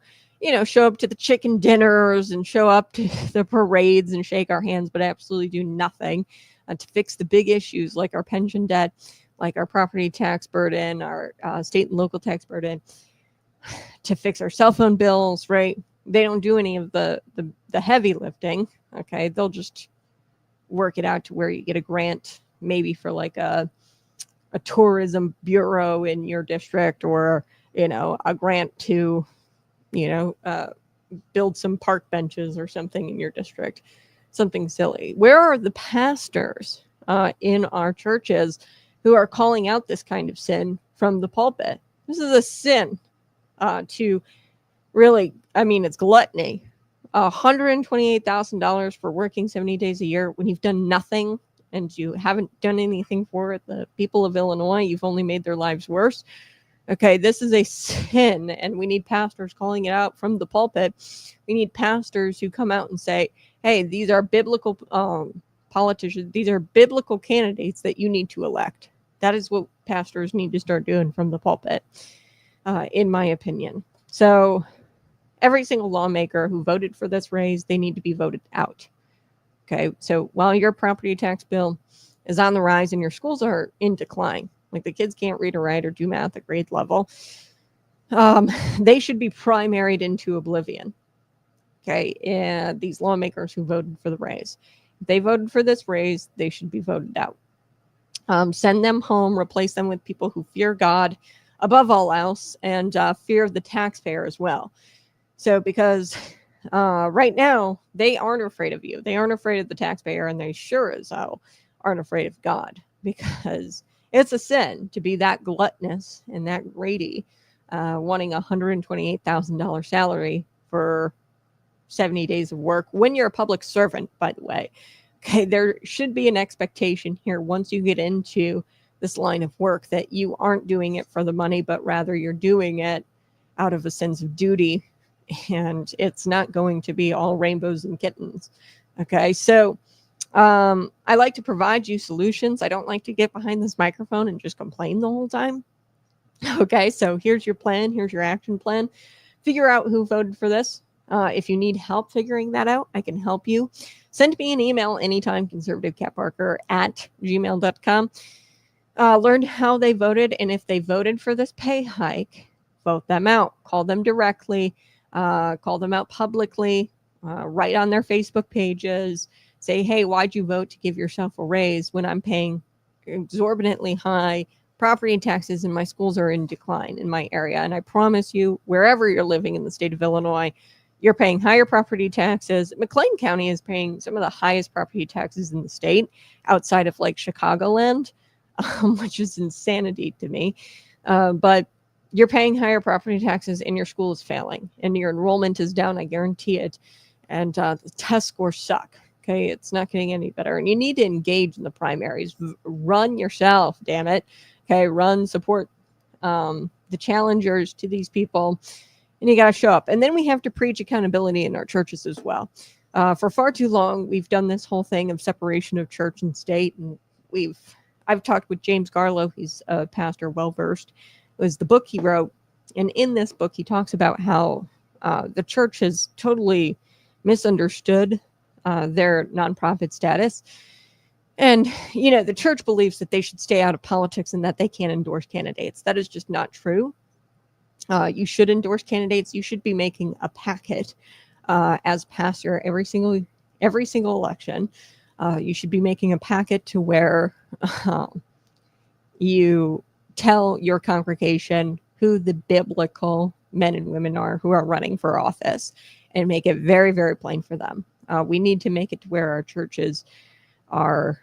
show up to the chicken dinners and show up to the parades and shake our hands, but absolutely do nothing to fix the big issues like our pension debt, like our property tax burden, our state and local tax burden, to fix our cell phone bills, right? They don't do any of the heavy lifting. Okay, they'll just work it out to where you get a grant, maybe for like a tourism bureau in your district, or a grant to build some park benches or something in your district, something silly. Where are the pastors in our churches who are calling out this kind of sin from the pulpit? This is a sin to really, it's gluttony. $128,000 for working 70 days a year when you've done nothing and you haven't done anything for the people of Illinois. You've only made their lives worse. Okay, this is a sin, and we need pastors calling it out from the pulpit. We need pastors who come out and say, hey, these are biblical politicians. These are biblical candidates that you need to elect. That is what pastors need to start doing from the pulpit, in my opinion. So every single lawmaker who voted for this raise, they need to be voted out. Okay, so while your property tax bill is on the rise and your schools are in decline, like the kids can't read or write or do math at grade level, they should be primaried into oblivion. Okay, and these lawmakers who voted for the raise, if they voted for this raise, they should be voted out. Send them home, replace them with people who fear God above all else, and fear of the taxpayer as well. So because right now, they aren't afraid of you. They aren't afraid of the taxpayer, and they sure as hell aren't afraid of God, because it's a sin to be that gluttonous and that greedy, wanting a $128,000 salary for 70 days of work when you're a public servant, by the way. Okay, there should be an expectation here once you get into this line of work that you aren't doing it for the money, but rather you're doing it out of a sense of duty, and it's not going to be all rainbows and kittens. Okay, so I like to provide you solutions. I don't like to get behind this microphone and just complain the whole time. Okay, so here's your plan. Here's your action plan. Figure out who voted for this. If you need help figuring that out, I can help you. Send me an email anytime, conservativecatparker@gmail.com. Learn how they voted, and if they voted for this pay hike, vote them out. Call them directly. Call them out publicly. Write on their Facebook pages. Say, hey, why'd you vote to give yourself a raise when I'm paying exorbitantly high property taxes and my schools are in decline in my area? And I promise you, wherever you're living in the state of Illinois, you're paying higher property taxes. McLean County is paying some of the highest property taxes in the state outside of like Chicagoland, which is insanity to me. But you're paying higher property taxes and your school is failing and your enrollment is down. I guarantee it. And the test scores suck. Okay, it's not getting any better. And you need to engage in the primaries. Run yourself, damn it. Okay, run, support the challengers to these people. And you got to show up. And then we have to preach accountability in our churches as well. For far too long, we've done this whole thing of separation of church and state. And I've talked with James Garlow. He's a pastor, well-versed. It was the book he wrote. And in this book, he talks about how the church has totally misunderstood their nonprofit status. And, the church believes that they should stay out of politics and that they can't endorse candidates. That is just not true. You should endorse candidates. You should be making a packet as pastor every single election. You should be making a packet to where you tell your congregation who the biblical men and women are who are running for office, and make it very, very plain for them. We need to make it to where our churches are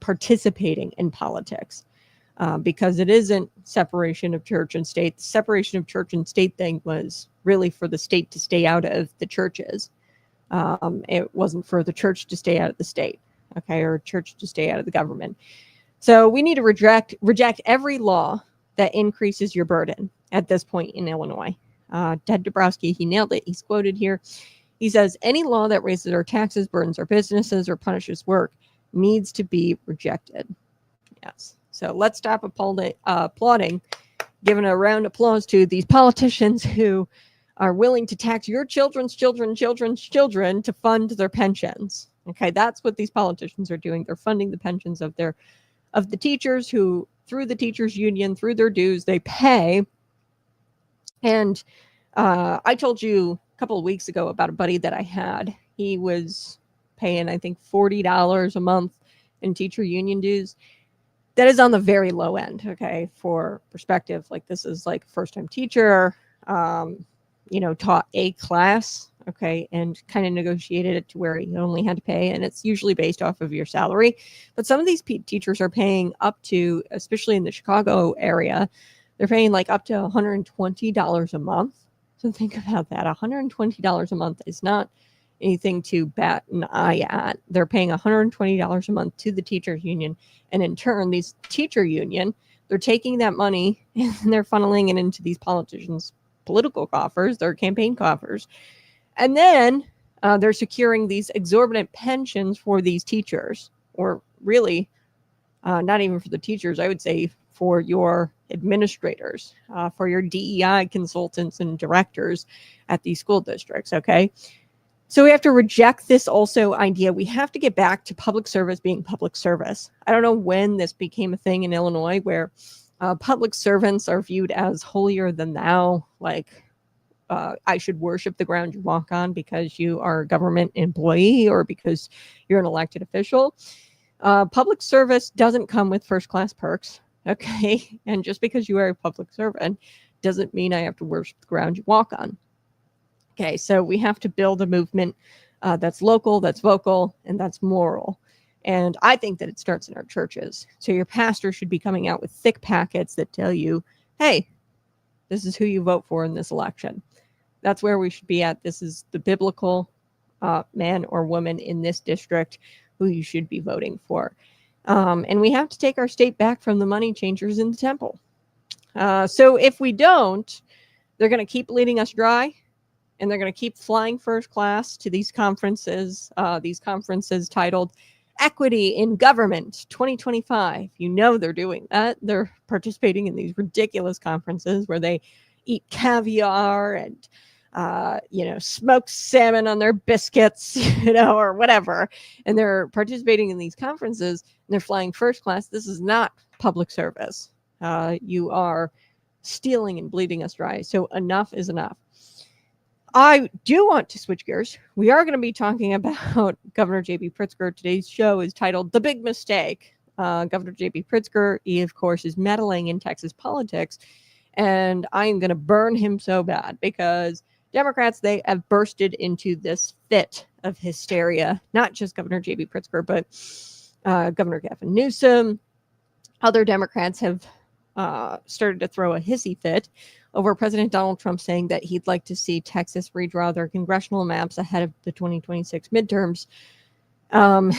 participating in politics, because it isn't separation of church and state. The separation of church and state thing was really for the state to stay out of the churches. It wasn't for the church to stay out of the state, okay, or church to stay out of the government. So we need to reject every law that increases your burden at this point in Illinois. Ted Dabrowski, he nailed it. He's quoted here. He says, any law that raises our taxes, burdens our businesses, or punishes work needs to be rejected. Yes. So let's stop applauding giving a round of applause to these politicians who are willing to tax your children's children to fund their pensions. Okay, that's what these politicians are doing. They're funding the pensions of the teachers who, through the teachers union, through their dues, they pay. And I told you a couple of weeks ago about a buddy that I had. He was paying, I think, $40 a month in teacher union dues. That is on the very low end. Okay, for perspective, like this is like first-time teacher, taught a class, okay, and kind of negotiated it to where you only had to pay, and it's usually based off of your salary. But some of these teachers are paying up to, especially in the Chicago area, they're paying like up to $120 a month. So think about that. $120 a month is not anything to bat an eye at. They're paying $120 a month to the teachers union, and in turn, these teacher union, they're taking that money and they're funneling it into these politicians' political coffers, their campaign coffers. And then they're securing these exorbitant pensions for these teachers, or really not even for the teachers, I would say for your administrators, for your DEI consultants and directors at these school districts, okay? So we have to reject this also idea. We have to get back to public service being public service. I don't know when this became a thing in Illinois where public servants are viewed as holier than thou, like I should worship the ground you walk on because you are a government employee or because you're an elected official. Public service doesn't come with first-class perks, okay? And just because you are a public servant doesn't mean I have to worship the ground you walk on. Okay, so we have to build a movement that's local, that's vocal, and that's moral. And I think that it starts in our churches. So your pastor should be coming out with thick packets that tell you, hey, this is who you vote for in this election. That's where we should be at. This is the biblical man or woman in this district who you should be voting for. And we have to take our state back from the money changers in the temple. So if we don't, they're going to keep leading us dry. And they're going to keep flying first class to these conferences titled Equity in Government 2025. You know they're doing that. They're participating in these ridiculous conferences where they eat caviar and, smoked salmon on their biscuits, or whatever. And they're participating in these conferences and they're flying first class. This is not public service. You are stealing and bleeding us dry. So enough is enough. I do want to switch gears. We are going to be talking about Governor J.B. Pritzker. Today's show is titled The Big Mistake. Governor J.B. Pritzker, he, of course, is meddling in Texas politics. And I am going to burn him so bad because Democrats, they have bursted into this fit of hysteria. Not just Governor J.B. Pritzker, but Governor Gavin Newsom. Other Democrats have started to throw a hissy fit over President Donald Trump saying that he'd like to see Texas redraw their congressional maps ahead of the 2026 midterms. I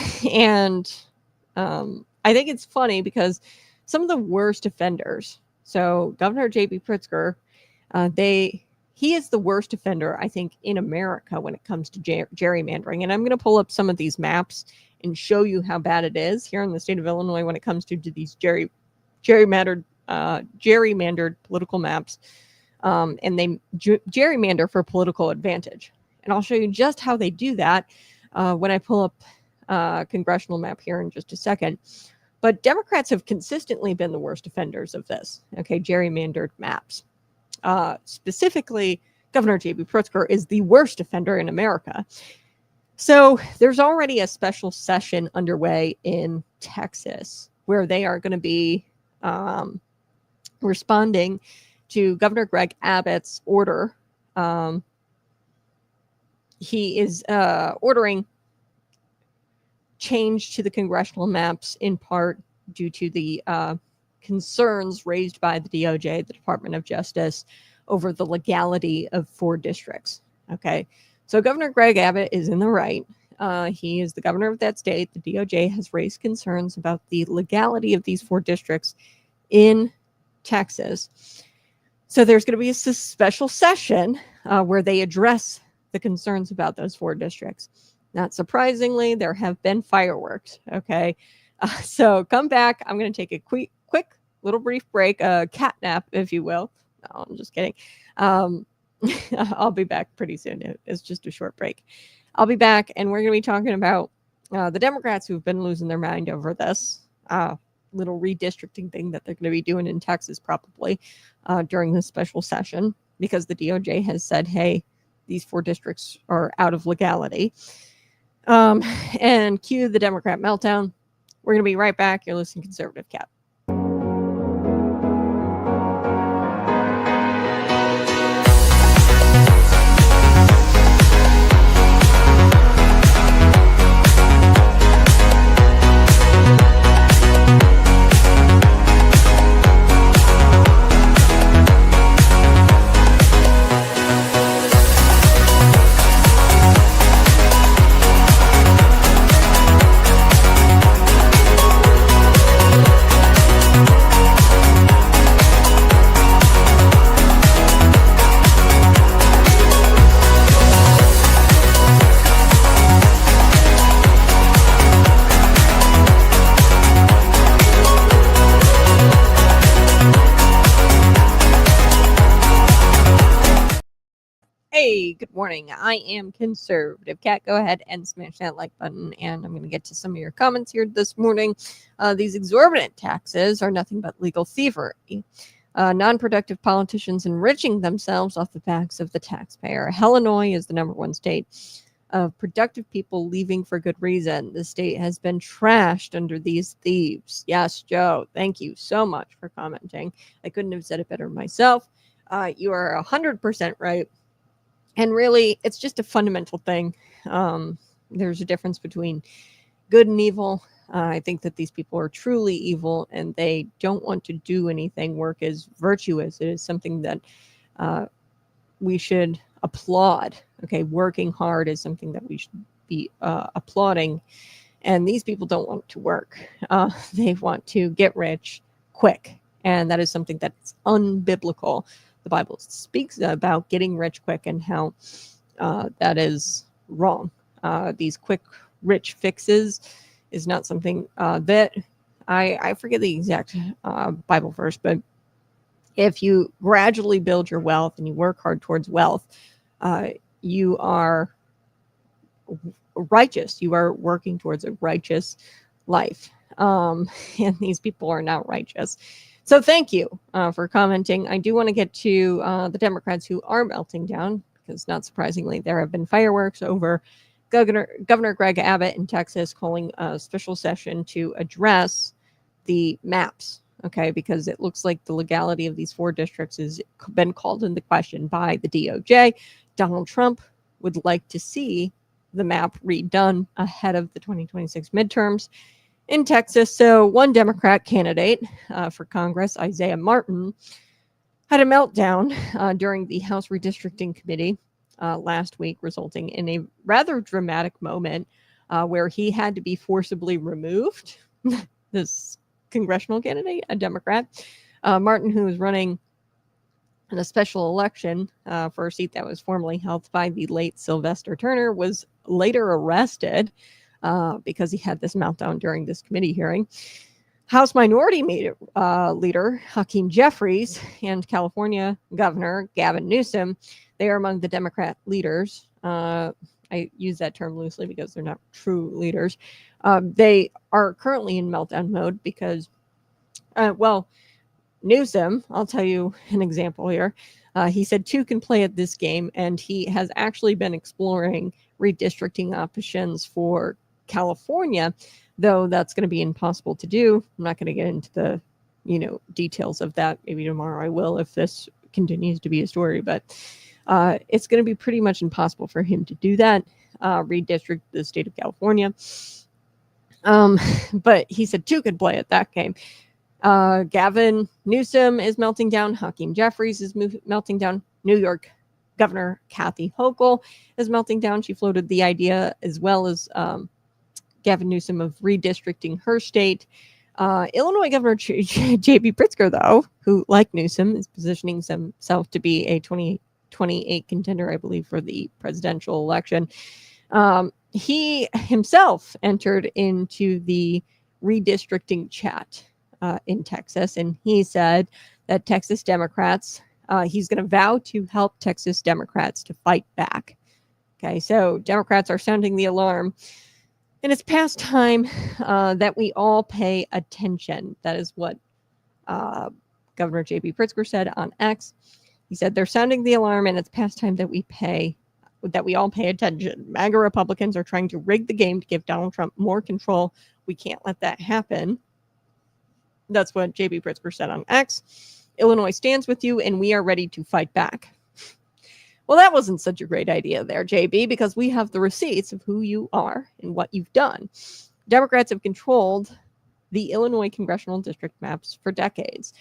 think it's funny because some of the worst offenders, so Governor J.B. Pritzker, he is the worst offender, I think, in America when it comes to gerrymandering. And I'm going to pull up some of these maps and show you how bad it is here in the state of Illinois when it comes to these gerrymandered political maps. And they gerrymander for political advantage. And I'll show you just how they do that when I pull up a congressional map here in just a second. But Democrats have consistently been the worst offenders of this, okay, gerrymandered maps. Specifically, Governor J.B. Pritzker is the worst offender in America. So there's already a special session underway in Texas where they are going to be responding to Governor Greg Abbott's order. He is ordering change to the congressional maps in part due to the concerns raised by the DOJ, the Department of Justice, over the legality of 4 districts. Okay, so Governor Greg Abbott is in the right. He is the governor of that state. The DOJ has raised concerns about the legality of these 4 districts in Texas. So there's going to be a special session where they address the concerns about those 4 districts. Not surprisingly, there have been fireworks. Okay, so come back. I'm going to take a quick little brief break, a cat nap, if you will. No, I'm just kidding. I'll be back pretty soon. It's just a short break. I'll be back, and we're going to be talking about the Democrats who've been losing their mind over this little redistricting thing that they're going to be doing in Texas probably during this special session, because the DOJ has said, hey, these 4 districts are out of legality. And cue the Democrat meltdown. We're going to be right back. You're listening to Conservative Cat. Hey, good morning. I am Conservative Cat. Go ahead and smash that like button, and I'm going to get to some of your comments here this morning. These exorbitant taxes are nothing but legal thievery. Non-productive politicians enriching themselves off the backs of the taxpayer. Illinois is the #1 state of productive people leaving for good reason. The state has been trashed under these thieves. Yes, Joe, thank you so much for commenting. I couldn't have said it better myself. You are 100% right. And really, it's just a fundamental thing. There's a difference between good and evil. I think that these people are truly evil, and they don't want to do anything. Work is virtuous. It is something that we should applaud. Okay, working hard is something that we should be applauding. And these people don't want to work. They want to get rich quick. And that is something that's unbiblical. The Bible speaks about getting rich quick and how that is wrong. These quick, rich fixes is not something that I forget the exact Bible verse, but if you gradually build your wealth and you work hard towards wealth, you are righteous. You are working towards a righteous life. And these people are not righteous. So thank you for commenting. I do want to get to the Democrats who are melting down, because not surprisingly, there have been fireworks over Governor Greg Abbott in Texas calling a special session to address the maps. Okay, because it looks like the legality of these 4 districts has been called into question by the DOJ. Donald Trump would like to see the map redone ahead of the 2026 midterms in Texas. So one Democrat candidate for Congress, Isaiah Martin, had a meltdown during the House Redistricting Committee last week, resulting in a rather dramatic moment where he had to be forcibly removed. This congressional candidate, a Democrat, Martin, who was running in a special election for a seat that was formerly held by the late Sylvester Turner, was later arrested because he had this meltdown during this committee hearing. House Minority Leader Hakeem Jeffries and California Governor Gavin Newsom, they are among the Democrat leaders. I use that term loosely because they're not true leaders. They are currently in meltdown mode because, Newsom, I'll tell you an example here. He said 2 can play at this game, and he has actually been exploring redistricting options for California, though that's going to be impossible to do. I'm not going to get into the, details of that. Maybe tomorrow I will if this continues to be a story, but it's going to be pretty much impossible for him to do that, redistrict the state of California. But he said 2 could play at that game. Gavin Newsom is melting down. Hakeem Jeffries is melting down. New York Governor Kathy Hochul is melting down. She floated the idea, as well as Gavin Newsom, of redistricting her state. Illinois Governor J.B. Pritzker, though, who, like Newsom, is positioning himself to be a 2028 contender, I believe, for the presidential election. He himself entered into the redistricting chat in Texas, and he said that Texas Democrats, he's going to vow to help Texas Democrats to fight back. Okay, so Democrats are sounding the alarm, and it's past time that we all pay attention. That is what Governor J.B. Pritzker said on X. He said they're sounding the alarm, and it's past time that we all pay attention. MAGA Republicans are trying to rig the game to give Donald Trump more control. We can't let that happen. That's what J.B. Pritzker said on X. Illinois stands with you, and we are ready to fight back. Well, that wasn't such a great idea there, JB, because we have the receipts of who you are and what you've done. Democrats have controlled the Illinois congressional district maps for decades.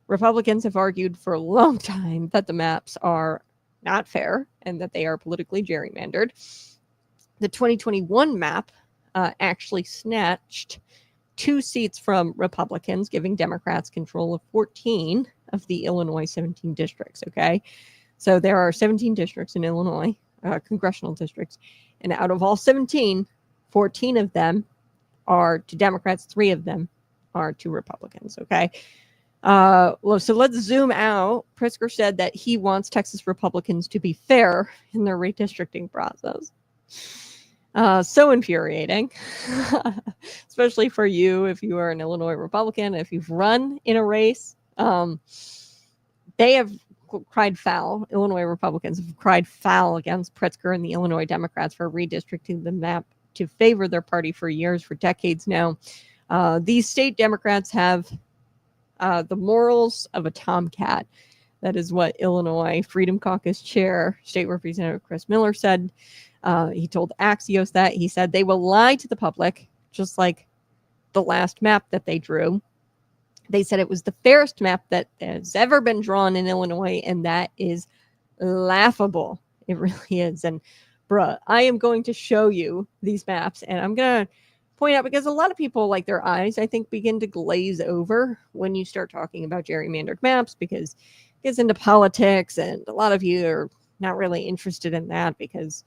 Republicans have argued for a long time that the maps are not fair and that they are politically gerrymandered. The 2021 map actually snatched 2 seats from Republicans, giving Democrats control of 14 of the Illinois 17 districts, okay? So there are 17 districts in Illinois, congressional districts, and out of all 17, 14 of them are to Democrats, 3 of them are to Republicans, okay? Well, so let's zoom out. Pritzker said that he wants Texas Republicans to be fair in their redistricting process. So infuriating, especially for you if you are an Illinois Republican, if you've run in a race. They have cried foul. Illinois Republicans have cried foul against Pritzker and the Illinois Democrats for redistricting the map to favor their party for years, for decades now. These state Democrats have the morals of a tomcat. That is what Illinois Freedom Caucus Chair, State Representative Chris Miller said. He told Axios that. He said they will lie to the public, just like the last map that they drew. They said it was the fairest map that has ever been drawn in Illinois, and that is laughable. It really is. And bruh, I am going to show you these maps, and I'm going to point out, because a lot of people, like, their eyes, I think, begin to glaze over when you start talking about gerrymandered maps, because it gets into politics, and a lot of you are not really interested in that because,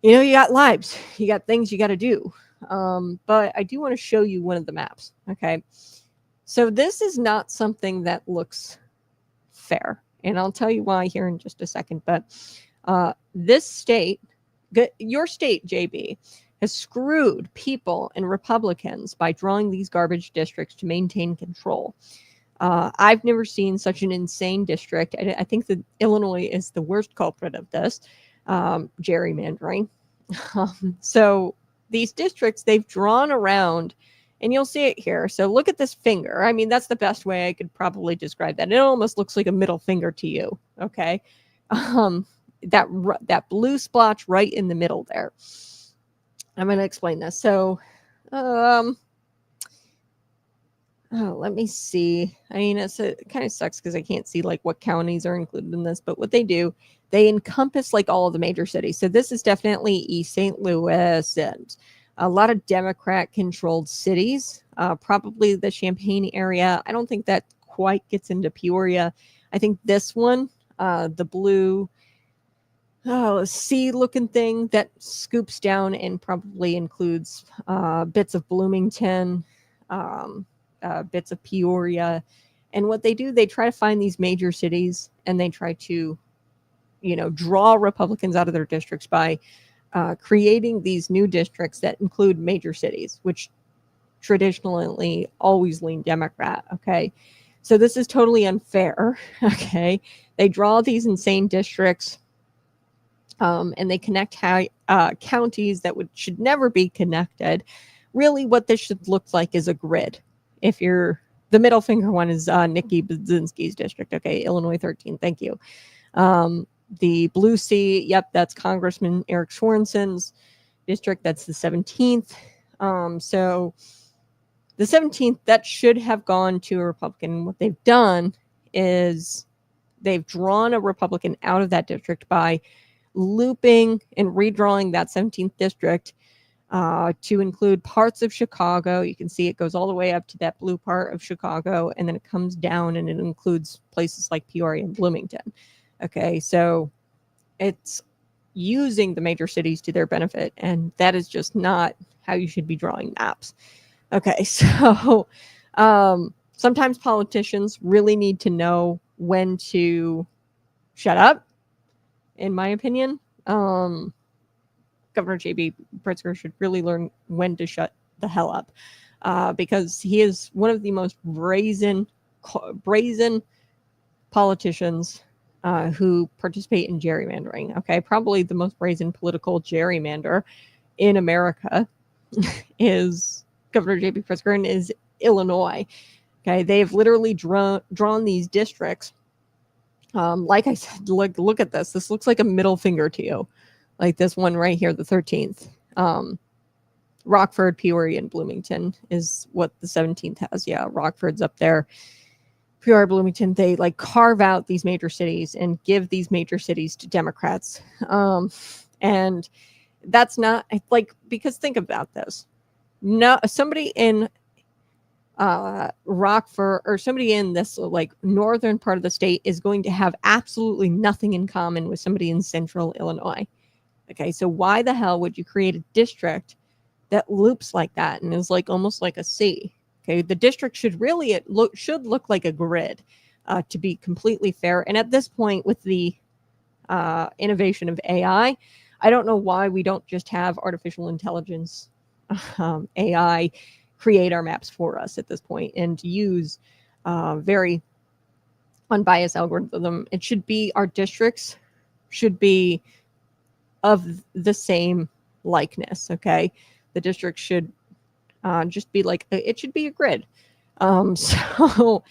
you know, you got lives, you got things you got to do. But I do want to show you one of the maps, okay? So this is not something that looks fair, and I'll tell you why here in just a second. But this state, your state, JB, has screwed people and Republicans by drawing these garbage districts to maintain control. I've never seen such an insane district. I think that Illinois is the worst culprit of this, gerrymandering. So these districts, they've drawn around, and you'll see it here. So look at this finger. I mean, that's the best way I could probably describe that. It almost looks like a middle finger to you, okay? That blue splotch right in the middle there. I'm going to explain this. So, let me see. I mean, it kind of sucks because I can't see like what counties are included in this, but what they do, they encompass like all of the major cities. So this is definitely East St. Louis and a lot of Democrat-controlled cities, probably the Champaign area. I don't think that quite gets into Peoria. I think this one, the blue C-looking thing that scoops down and probably includes bits of Bloomington, bits of Peoria. And what they do, they try to find these major cities, and they try to, you know, draw Republicans out of their districts by creating these new districts that include major cities, which traditionally always lean Democrat, okay? So this is totally unfair, okay? They draw these insane districts, and they connect counties that should never be connected. Really, what this should look like is a grid. If you're, the middle finger one is Nikki Budzinski's district, okay? Illinois 13, thank you. The blue C, yep, that's Congressman Eric Schwarzen's district. That's the 17th. So the 17th, that should have gone to a Republican. What they've done is they've drawn a Republican out of that district by looping and redrawing that 17th district to include parts of Chicago. You can see it goes all the way up to that blue part of Chicago, and then it comes down and it includes places like Peoria and Bloomington. Okay, so it's using the major cities to their benefit, and that is just not how you should be drawing maps. Okay, so sometimes politicians really need to know when to shut up, in my opinion. Governor J.B. Pritzker should really learn when to shut the hell up, because he is one of the most brazen politicians who participate in gerrymandering. Okay, probably the most brazen political gerrymander in America is Governor J.B. Pritzker and is Illinois. Okay, they've literally drawn these districts. Like I said, look at this. This looks like a middle finger to you, like this one right here, the 13th. Rockford, Peoria, and Bloomington is what the 17th has. Yeah, Rockford's up there. Peoria, Bloomington, they like carve out these major cities and give these major cities to Democrats. And that's not like, because think about this. No, somebody in Rockford or somebody in this like northern part of the state is going to have absolutely nothing in common with somebody in central Illinois. Okay, so why the hell would you create a district that loops like that and is like almost like a C? Okay, the district should really look like a grid, to be completely fair. And at this point, with the innovation of AI, I don't know why we don't just have artificial intelligence AI create our maps for us at this point and use very unbiased algorithm. It should be, our districts should be of the same likeness. Okay, the district should just be like, it should be a grid. So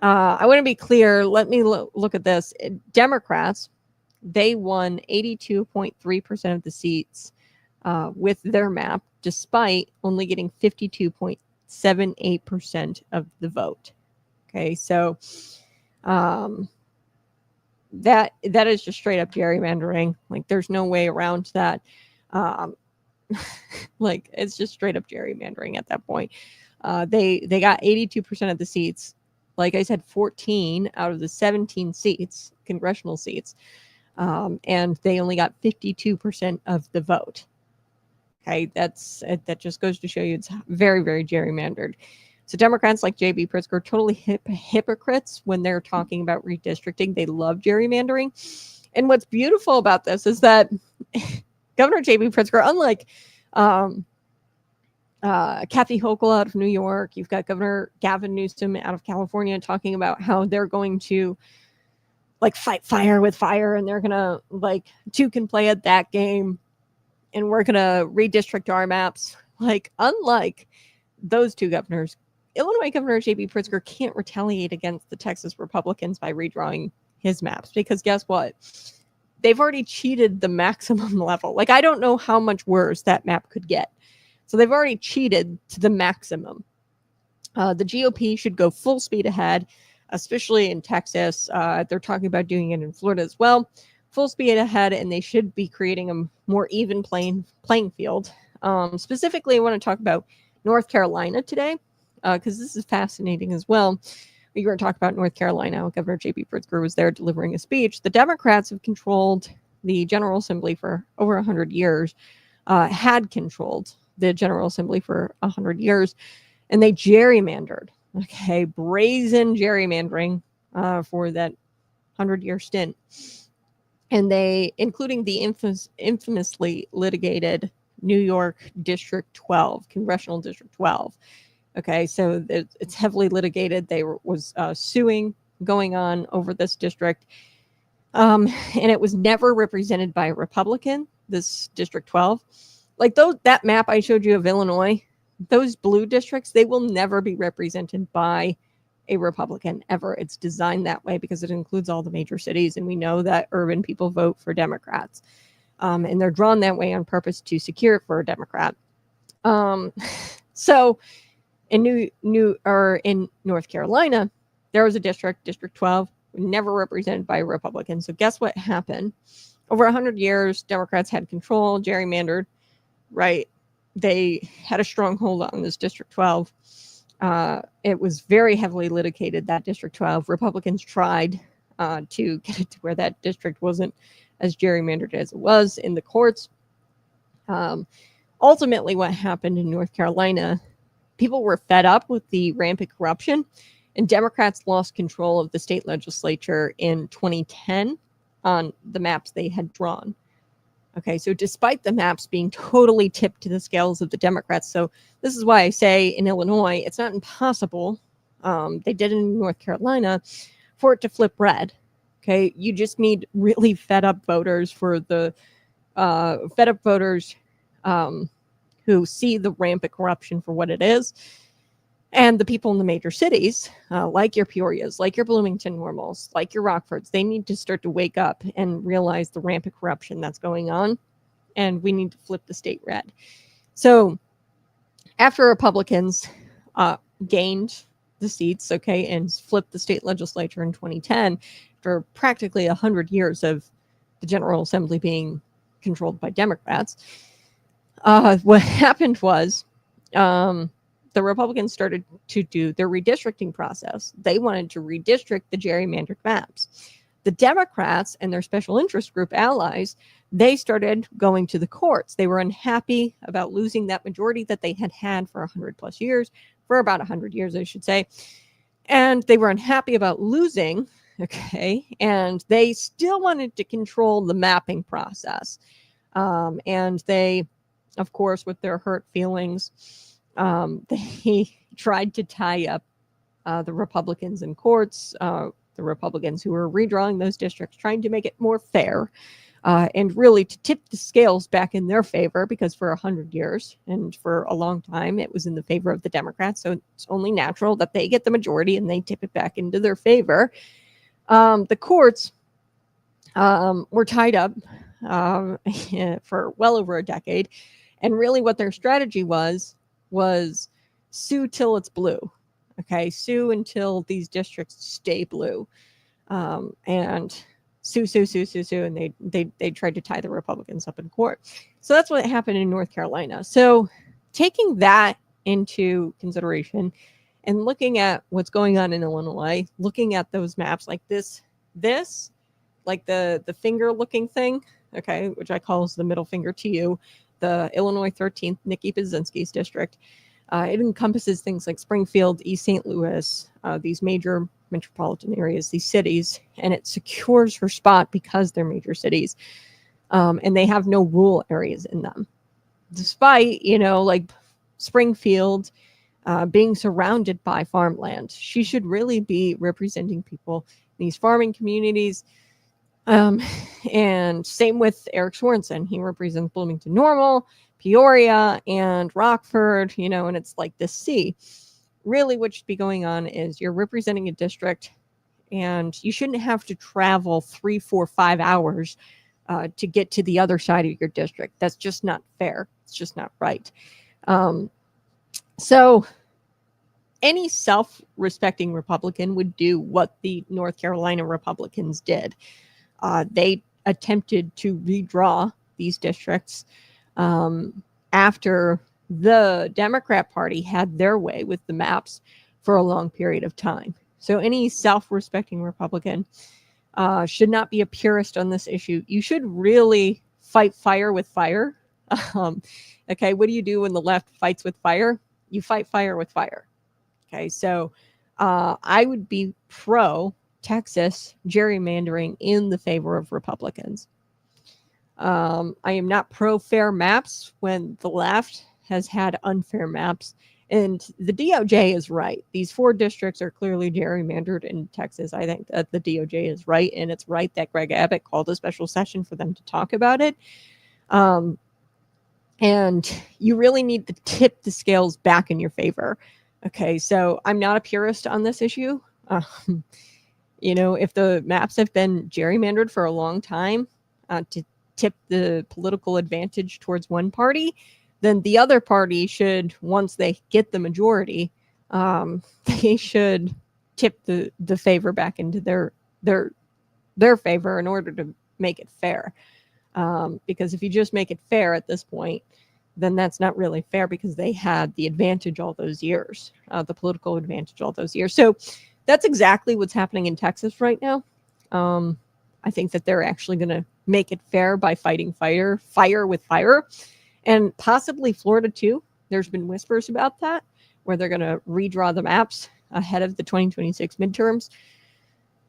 I want to be clear. Let me look at this. Democrats, they won 82.3% of the seats with their map, despite only getting 52.78% of the vote. Okay, so that is just straight up gerrymandering. Like, there's no way around that. Like, it's just straight up gerrymandering at that point. They got 82% of the seats. Like I said, 14 out of the 17 seats, congressional seats, and they only got 52% of the vote. Okay, that just goes to show you it's very, very gerrymandered. So Democrats like J.B. Pritzker are totally hypocrites when they're talking about redistricting. They love gerrymandering. And what's beautiful about this is that Governor J.B. Pritzker, unlike Kathy Hochul out of New York, you've got Governor Gavin Newsom out of California talking about how they're going to like fight fire with fire, and they're gonna like two can play at that game, and we're gonna redistrict our maps. Like, unlike those two governors, Illinois Governor J.B. Pritzker can't retaliate against the Texas Republicans by redrawing his maps, because guess what? They've already cheated the maximum level. Like, I don't know how much worse that map could get. So they've already cheated to the maximum. The GOP should go full speed ahead, especially in Texas. They're talking about doing it in Florida as well. Full speed ahead, and they should be creating a more even playing field. Specifically, I want to talk about North Carolina today, because this is fascinating as well. We were going to talk about North Carolina. Governor J.B. Pritzker was there delivering a speech. The Democrats have controlled the General Assembly for over 100 years, had controlled the General Assembly for 100 years, and they gerrymandered. Okay, brazen gerrymandering for that 100-year stint. And they, including the infamously litigated New York District 12, Congressional District 12. Okay, so it's heavily litigated. They was suing going on over this district. And it was never represented by a Republican, this District 12. Like that map I showed you of Illinois, those blue districts, they will never be represented by a Republican ever. It's designed that way because it includes all the major cities, and we know that urban people vote for Democrats. And they're drawn that way on purpose to secure it for a Democrat. So in North Carolina, there was a district, District 12, never represented by a Republican. So guess what happened? Over 100 years, Democrats had control, gerrymandered, right? They had a stronghold on this District 12. It was very heavily litigated, that District 12. Republicans tried to get it to where that district wasn't as gerrymandered as it was in the courts. Ultimately, what happened in North Carolina, people were fed up with the rampant corruption, And Democrats lost control of the state legislature in 2010 on the maps they had drawn. Okay, so despite the maps being totally tipped to the scales of the Democrats, so this is why I say in Illinois, it's not impossible. They did it in North Carolina for it to flip red. Okay, you just need really fed up voters who see the rampant corruption for what it is. And the people in the major cities, like your Peorias, like your Bloomington Normals, like your Rockfords, they need to start to wake up and realize the rampant corruption that's going on. And we need to flip the state red. So after Republicans gained the seats, okay, and flipped the state legislature in 2010, for practically 100 years of the General Assembly being controlled by Democrats, what happened was the Republicans started to do their redistricting process. They wanted to redistrict the gerrymandered maps. The Democrats and their special interest group allies, they started going to the courts. They were unhappy about losing that majority that they had had for 100 plus years, for about 100 years, I should say. And they were unhappy about losing, okay, and they still wanted to control the mapping process. And they, of course, with their hurt feelings, they tried to tie up the Republicans in courts, the Republicans who were redrawing those districts, trying to make it more fair, and really to tip the scales back in their favor, because for 100 years and for a long time, it was in the favor of the Democrats. So it's only natural that they get the majority and they tip it back into their favor. The courts were tied up for well over a decade. And really what their strategy was sue till it's blue. Okay, sue until these districts stay blue. And sue, and they tried to tie the Republicans up in court. So that's what happened in North Carolina. So taking that into consideration and looking at what's going on in Illinois, looking at those maps like this, like the finger looking thing, okay, which I call the middle finger to you, the Illinois 13th, Nikki Baczynski's district. It encompasses things like Springfield, East St. Louis, these major metropolitan areas, these cities, and it secures her spot because they're major cities, and they have no rural areas in them. Despite, like Springfield being surrounded by farmland, she should really be representing people in these farming communities. And same with Eric Sorensen. He represents Bloomington Normal, Peoria, and Rockford, and it's like this C. Really what should be going on is you're representing a district and you shouldn't have to travel 3, 4, 5 hours to get to the other side of your district. That's just not fair. It's just not right. So any self-respecting Republican would do what the North Carolina Republicans did. They attempted to redraw these districts after the Democrat Party had their way with the maps for a long period of time. So any self-respecting Republican should not be a purist on this issue. You should really fight fire with fire. Okay, what do you do when the left fights with fire? You fight fire with fire. Okay, so I would be pro Texas gerrymandering in the favor of Republicans. I am not pro fair maps when the left has had unfair maps. And the DOJ is right. These 4 districts are clearly gerrymandered in Texas. I think that the DOJ is right. And it's right that Greg Abbott called a special session for them to talk about it. And you really need to tip the scales back in your favor. Okay, so I'm not a purist on this issue. If the maps have been gerrymandered for a long time to tip the political advantage towards one party, then the other party should, once they get the majority, they should tip the favor back into their favor in order to make it fair. Because if you just make it fair at this point, then that's not really fair because they had the advantage all those years, the political advantage all those years. So that's exactly what's happening in Texas right now. I think that they're actually going to make it fair by fighting fire with fire, and possibly Florida too. There's been whispers about that, where they're going to redraw the maps ahead of the 2026 midterms.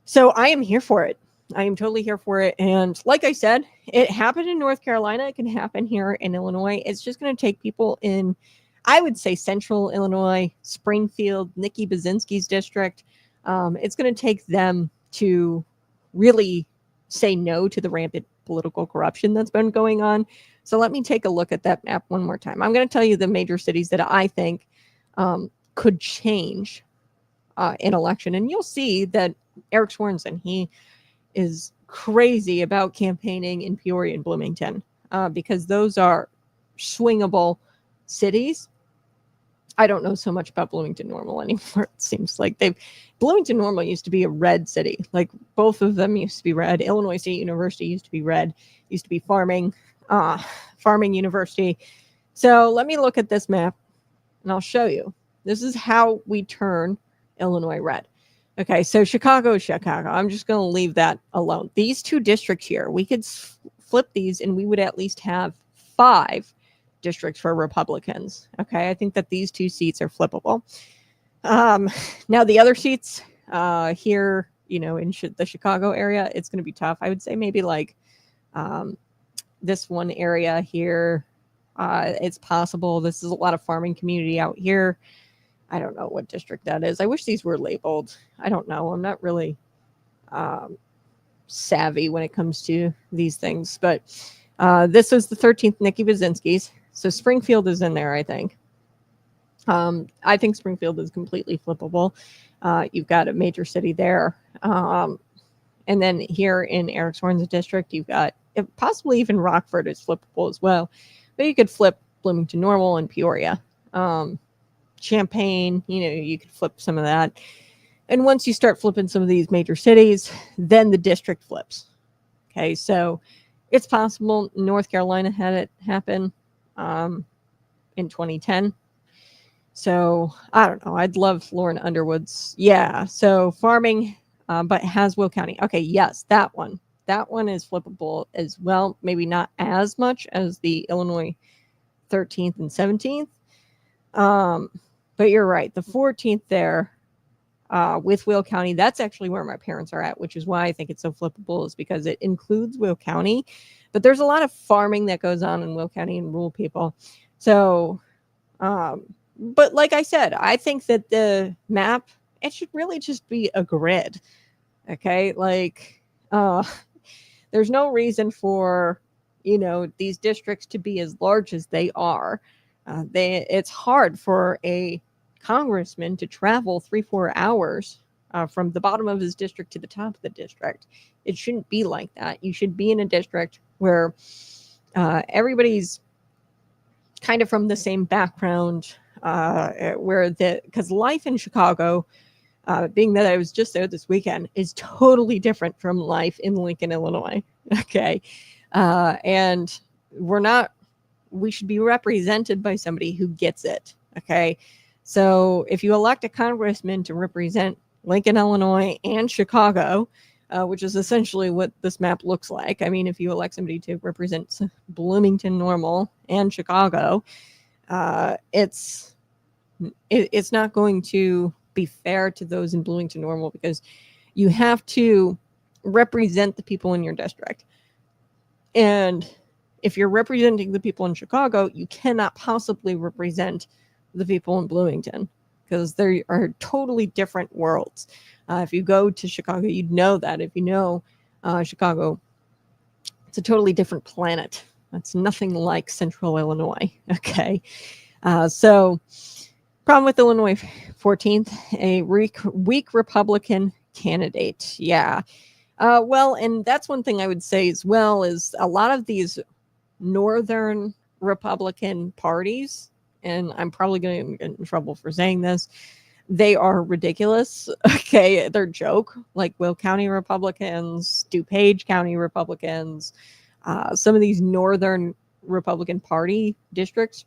So I am here for it. I am totally here for it. And like I said, it happened in North Carolina. It can happen here in Illinois. It's just going to take people in, I would say, central Illinois, Springfield, Nikki Bazinski's district. It's going to take them to really say no to the rampant political corruption that's been going on. So let me take a look at that map one more time. I'm going to tell you the major cities that I think could change an election. And you'll see that Eric Swanson, he is crazy about campaigning in Peoria and Bloomington because those are swingable cities. I don't know so much about Bloomington Normal anymore. It seems like Bloomington Normal used to be a red city. Like both of them used to be red. Illinois State University used to be red. Used to be farming university. So let me look at this map and I'll show you. This is how we turn Illinois red. Okay, so Chicago. I'm just going to leave that alone. These two districts here, we could flip these and we would at least have 5 districts for Republicans. Okay, I think that these 2 seats are flippable. Now the other seats here, in the Chicago area, it's going to be tough. I would say maybe like this one area here. It's possible. This is a lot of farming community out here. I don't know what district that is. I wish these were labeled. I don't know. I'm not really savvy when it comes to these things. But this is the 13th Nikki Bazinski's. So Springfield is in there, I think. I think Springfield is completely flippable. You've got a major city there. And then here in Eric Swarn's district, you've got possibly even Rockford is flippable as well. But you could flip Bloomington Normal and Peoria. Champaign, you could flip some of that. And once you start flipping some of these major cities, then the district flips. Okay, so it's possible. North Carolina had it happen in 2010. So I don't know. I'd love Lauren Underwood's. Yeah, so farming, but Haswell County. Okay, yes, that one. That one is flippable as well. Maybe not as much as the Illinois 13th and 17th. But you're right. The 14th there with Will County, that's actually where my parents are at, which is why I think it's so flippable, is because it includes Will County. But there's a lot of farming that goes on in Will County and rural people. So, but like I said, I think that the map, it should really just be a grid. Okay. Like, there's no reason for, these districts to be as large as they are. It's hard for a congressman to travel 3-4 hours from the bottom of his district to the top of the district. It shouldn't be like that. You should be in a district where everybody's kind of from the same background, because life in Chicago, being that I was just there this weekend, is totally different from life in Lincoln, Illinois. Okay. And we should be represented by somebody who gets it. Okay. So if you elect a congressman to represent Lincoln, Illinois, and Chicago, which is essentially what this map looks like. I mean, if you elect somebody to represent Bloomington Normal and Chicago, it's not going to be fair to those in Bloomington Normal, because you have to represent the people in your district. And if you're representing the people in Chicago, you cannot possibly represent the people in Bloomington, because they are totally different worlds. If you go to Chicago, you'd know that. If you know Chicago, it's a totally different planet. It's nothing like Central Illinois. Okay. So problem with Illinois 14th, a weak Republican candidate. Yeah. Well, and that's one thing I would say as well, is a lot of these Northern Republican parties, and I'm probably going to get in trouble for saying this, they are ridiculous. Okay, they're a joke. Like Will County Republicans, DuPage County Republicans, some of these Northern Republican Party districts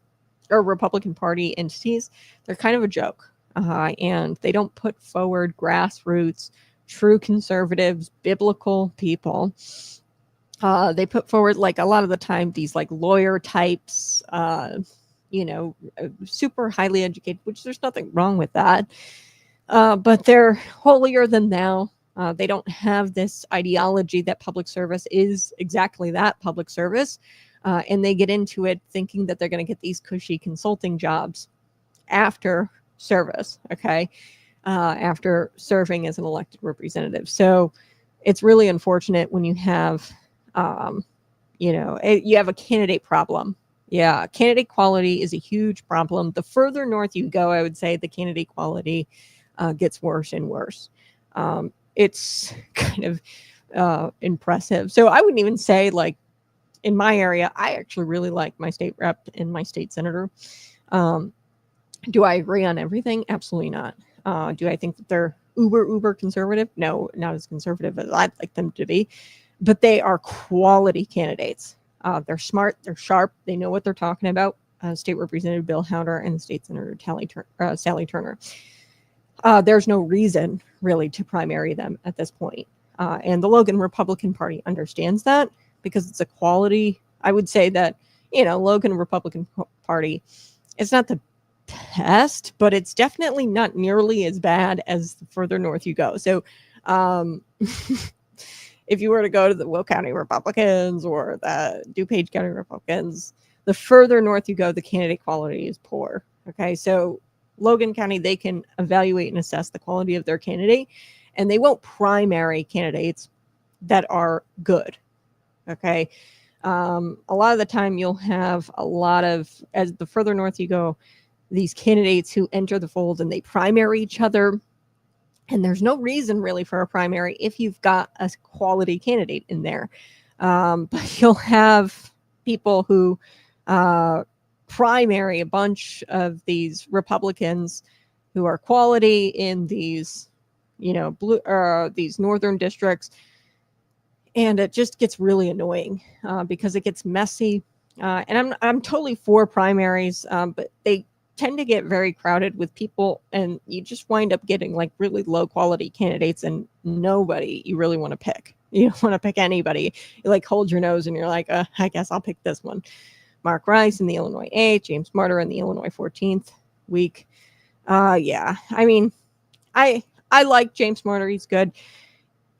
or Republican Party entities, they're kind of a joke. And they don't put forward grassroots, true conservatives, biblical people. They put forward, like, a lot of the time, these like lawyer types, super highly educated, which there's nothing wrong with that. but they're holier than thou. They don't have this ideology that public service is exactly that, public service. And they get into it thinking that they're going to get these cushy consulting jobs after service, okay, after serving as an elected representative. So it's really unfortunate when you have, you have a candidate problem. Yeah, candidate quality is a huge problem. The further north you go, I would say the candidate quality gets worse and worse. It's kind of impressive. So I wouldn't even say, like, in my area, I actually really like my state rep and my state senator. Do I agree on everything? Absolutely not. Do I think that they're uber conservative? No, not as conservative as I'd like them to be. But they are quality candidates. They're smart, they're sharp, they know what they're talking about. State Representative Bill Howder and State Senator Sally Turner. There's no reason really to primary them at this point. And the Logan Republican Party understands that because it's a quality. I would say that, Logan Republican Party, it's not the best, but it's definitely not nearly as bad as the further north you go. So if you were to go to the Will County Republicans or the DuPage County Republicans, the further north you go, the candidate quality is poor. Okay, so Logan County, they can evaluate and assess the quality of their candidate, and they won't primary candidates that are good. Okay, a lot of the time you'll have as the further north you go, these candidates who enter the fold and they primary each other. And there's no reason really for a primary if you've got a quality candidate in there. But you'll have people who primary a bunch of these Republicans who are quality in these, these northern districts. And it just gets really annoying because it gets messy. And I'm totally for primaries, but they tend to get very crowded with people, and you just wind up getting like really low quality candidates and nobody you really want to pick. You don't want to pick anybody. You like hold your nose and you're like, I guess I'll pick this one. Mark Rice in the Illinois 8th, James Martyr in the Illinois 14th week. Yeah, I mean, I like James Martyr. He's good,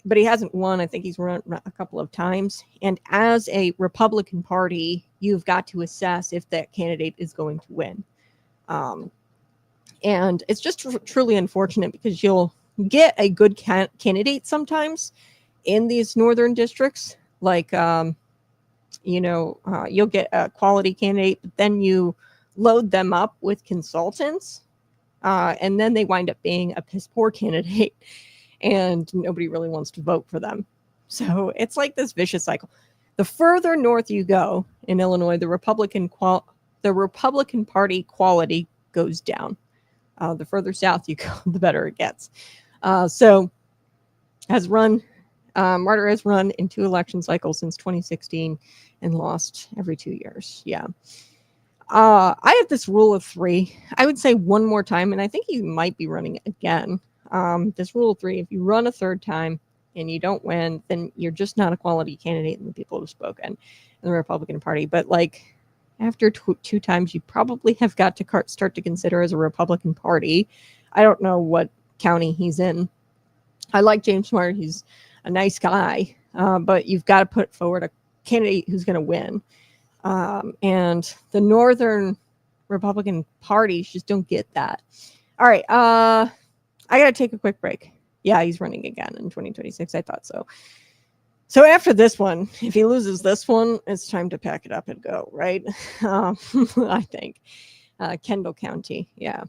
but he hasn't won. I think he's run a couple of times. And as a Republican Party, you've got to assess if that candidate is going to win. And it's just truly unfortunate because you'll get a good candidate sometimes in these northern districts. Like, you'll get a quality candidate, but then you load them up with consultants, and then they wind up being a piss poor candidate, and nobody really wants to vote for them. So it's like this vicious cycle. The further north you go in Illinois, the Republican Party quality goes down. The further south you go, the better it gets. Martyr has run in 2 election cycles since 2016 and lost every 2 years. Yeah. I have this rule of 3. I would say one more time, and I think he might be running again. This rule of 3, if you run a third time and you don't win, then you're just not a quality candidate, and the people have spoken in the Republican Party. But like, after 2 times, you probably have got to start to consider as a Republican Party. I don't know what county he's in. I like James Martyr. He's a nice guy, but you've got to put forward a candidate who's going to win. And the Northern Republican parties just don't get that. All right. I got to take a quick break. Yeah, he's running again in 2026. I thought so. So after this one, if he loses this one, it's time to pack it up and go, right? I think. Kendall County. Yeah.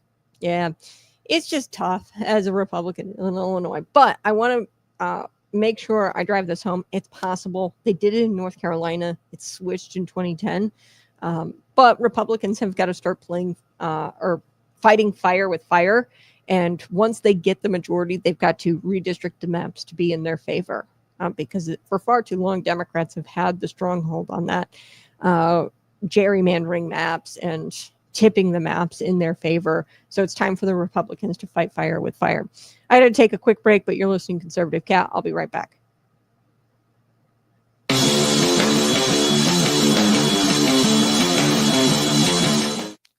It's just tough as a Republican in Illinois. But I want to make sure I drive this home. It's possible. They did it in North Carolina. It switched in 2010. But Republicans have got to start playing or fighting fire with fire. And once they get the majority, they've got to redistrict the maps to be in their favor. Because for far too long, Democrats have had the stronghold on that gerrymandering maps and tipping the maps in their favor. So it's time for the Republicans to fight fire with fire. I had to take a quick break, but you're listening to Conservative Cat. I'll be right back.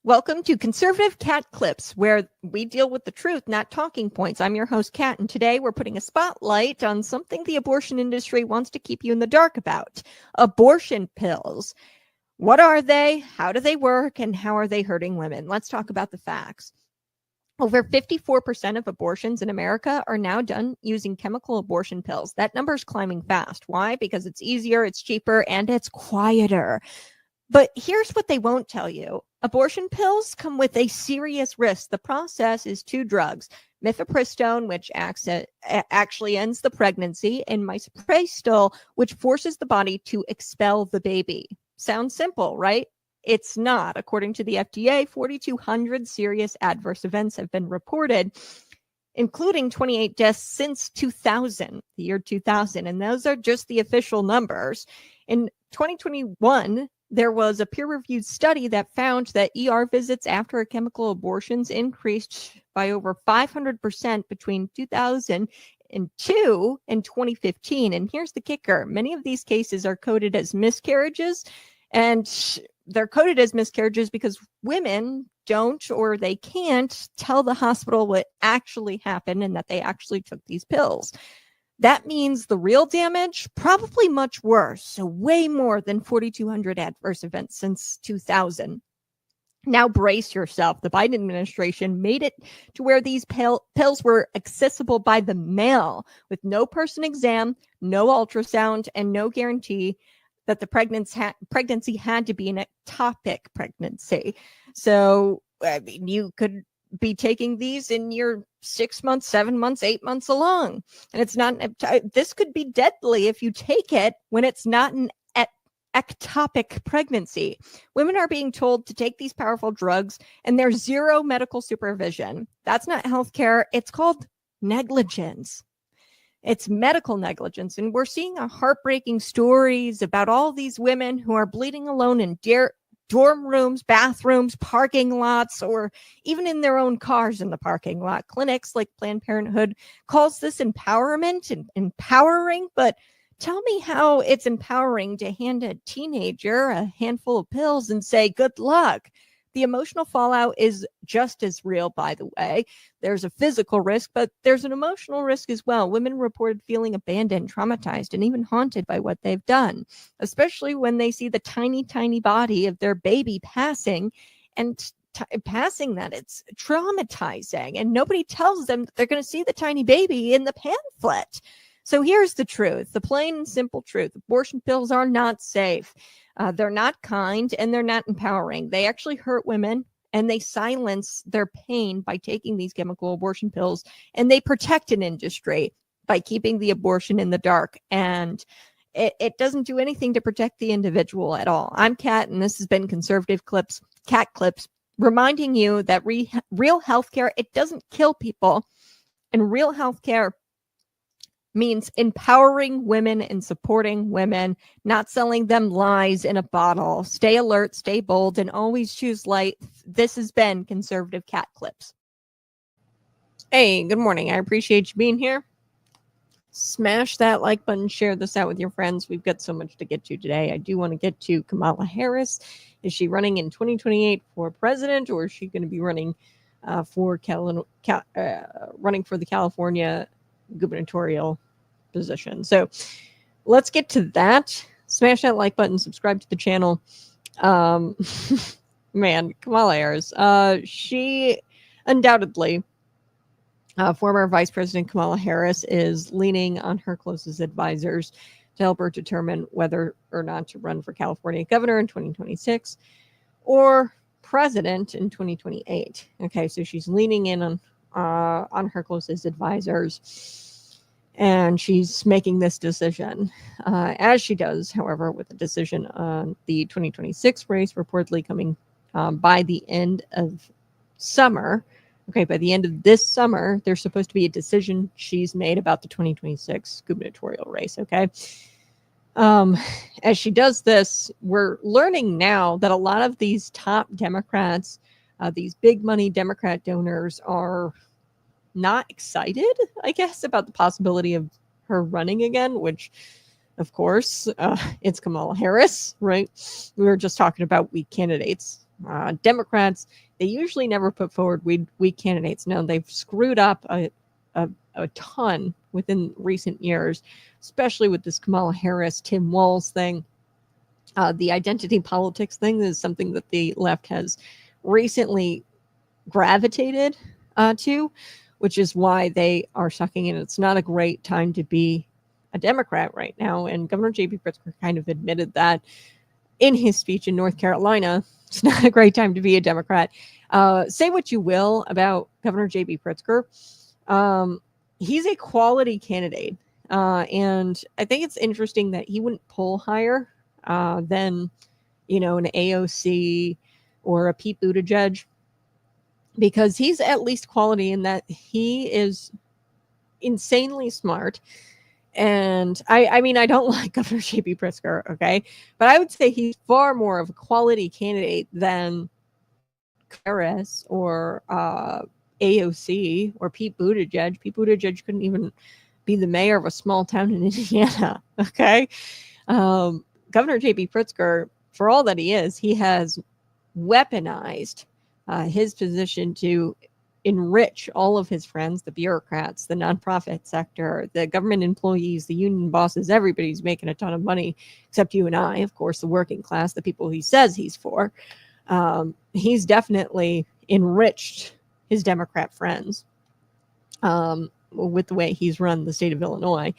Welcome to Conservative Cat Clips, where we deal with the truth, not talking points. I'm your host, Kat, and today we're putting a spotlight on something the abortion industry wants to keep you in the dark about: abortion pills. What are they? How do they work? And how are they hurting women? Let's talk about the facts. Over 54% of abortions in America are now done using chemical abortion pills. That number is climbing fast. Why? Because it's easier, it's cheaper, and it's quieter. But here's what they won't tell you. Abortion pills come with a serious risk. The process is two drugs: mifepristone, which actually ends the pregnancy, and misoprostol, which forces the body to expel the baby. Sounds simple, right? It's not. According to the FDA, 4,200 serious adverse events have been reported, including 28 deaths since 2000, the year 2000. And those are just the official numbers. In 2021, there was a peer-reviewed study that found that ER visits after chemical abortions increased by over 500% between 2002 and 2015. And here's the kicker. Many of these cases are coded as miscarriages, and they're coded as miscarriages because women don't, or they can't, tell the hospital what actually happened and that they actually took these pills. That means the real damage, probably much worse. So way more than 4,200 adverse events since 2000. Now brace yourself. The Biden administration made it to where these pills were accessible by the mail with no person exam, no ultrasound, and no guarantee that the pregnancy had to be an ectopic pregnancy. So I mean, you could be taking these in your 6 months, 7 months, 8 months along. And it's not, this could be deadly if you take it when it's not an ectopic pregnancy. Women are being told to take these powerful drugs and there's zero medical supervision. That's not healthcare. It's called negligence. It's medical negligence. And we're seeing heartbreaking stories about all these women who are bleeding alone in dorm rooms, bathrooms, parking lots, or even in their own cars in the parking lot. Clinics like Planned Parenthood calls this empowerment and empowering, but tell me how it's empowering to hand a teenager a handful of pills and say, good luck. The emotional fallout is just as real, by the way. There's a physical risk, but there's an emotional risk as well. Women reported feeling abandoned, traumatized, and even haunted by what they've done, especially when they see the tiny, tiny body of their baby passing and passing that. It's traumatizing, and nobody tells them that they're going to see the tiny baby in the pamphlet. So here's the truth, the plain and simple truth. Abortion pills are not safe. They're not kind, and they're not empowering. They actually hurt women, and they silence their pain by taking these chemical abortion pills, and they protect an industry by keeping the abortion in the dark. And it doesn't do anything to protect the individual at all. I'm Kat, and this has been Conservative Clips, Cat Clips, reminding you that real healthcare, it doesn't kill people, and real healthcare means empowering women and supporting women, not selling them lies in a bottle. Stay alert, stay bold, and always choose light. This has been Conservative Cat Clips. Hey, good morning. I appreciate you being here. Smash that like button, share this out with your friends. We've got so much to get to today. I do want to get to Kamala Harris. Is she running in 2028 for president, or is she going to be running for the California gubernatorial position? So let's get to that. Smash that like button, subscribe to the channel. Man, Kamala Harris, she undoubtedly, former Vice President Kamala Harris is leaning on her closest advisors to help her determine whether or not to run for California governor in 2026 or president in 2028. Okay, so she's leaning in on her closest advisors, and she's making this decision, as she does, however, with the decision on the 2026 race reportedly coming by the end of summer. Okay, by the end of this summer, there's supposed to be a decision she's made about the 2026 gubernatorial race, okay? As she does this, we're learning now that a lot of these top Democrats, these big money Democrat donors, are not excited, I guess, about the possibility of her running again, which, of course, it's Kamala Harris, right? We were just talking about weak candidates Democrats, they usually never put forward weak candidates. No, they've screwed up a ton within recent years, especially with this Kamala Harris, Tim Walz thing. The identity politics thing is something that the left has recently gravitated to, which is why they are sucking in. It's not a great time to be a Democrat right now. And Governor J.B. Pritzker kind of admitted that in his speech in North Carolina. It's not a great time to be a Democrat. Say what you will about Governor J.B. Pritzker. He's a quality candidate. And I think it's interesting that he wouldn't poll higher than, an AOC or a Pete Buttigieg, because he's at least quality in that he is insanely smart. And I mean, I don't like Governor J.B. Pritzker, okay? But I would say he's far more of a quality candidate than Harris or AOC or Pete Buttigieg. Pete Buttigieg couldn't even be the mayor of a small town in Indiana, okay? Governor J.B. Pritzker, for all that he has weaponized his position to enrich all of his friends, the bureaucrats, the nonprofit sector, the government employees, the union bosses. Everybody's making a ton of money except you and I, of course, the working class, the people he says he's for. He's definitely enriched his Democrat friends with the way he's run the state of Illinois.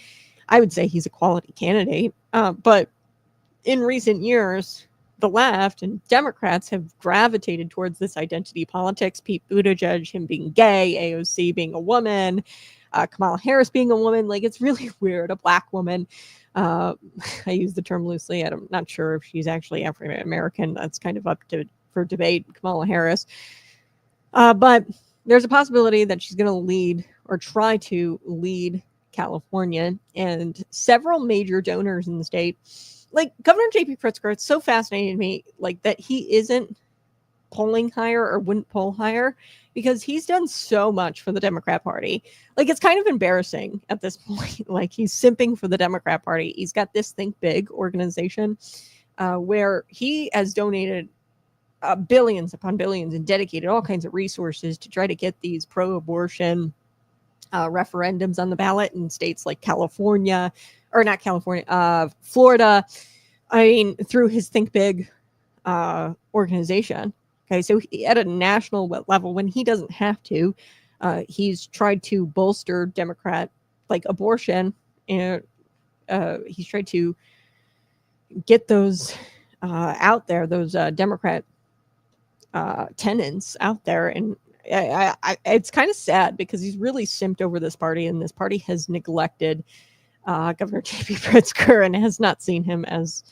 I would say he's a quality candidate, but in recent years, the left and Democrats have gravitated towards this identity politics. Pete Buttigieg, him being gay, AOC being a woman, Kamala Harris being a woman. Like, it's really weird. A black woman. I use the term loosely. I'm not sure if she's actually African American. That's kind of up for debate, Kamala Harris. But there's a possibility that she's going to lead or try to lead California, and several major donors in the state, like Governor J.B. Pritzker. It's so fascinating to me, like, that he isn't polling higher or wouldn't poll higher, because he's done so much for the Democrat Party. Like, it's kind of embarrassing at this point. Like, he's simping for the Democrat Party. He's got this Think Big organization where he has donated billions upon billions and dedicated all kinds of resources to try to get these pro-abortion referendums on the ballot in states like California, or not California, Florida. I mean, through his Think Big organization. Okay, so at a national level, when he doesn't have to, he's tried to bolster Democrat, like, abortion, and he's tried to get those out there, those Democrat tenants out there. And it's kind of sad, because he's really simped over this party, and this party has neglected Governor J.B. Pritzker and has not seen him as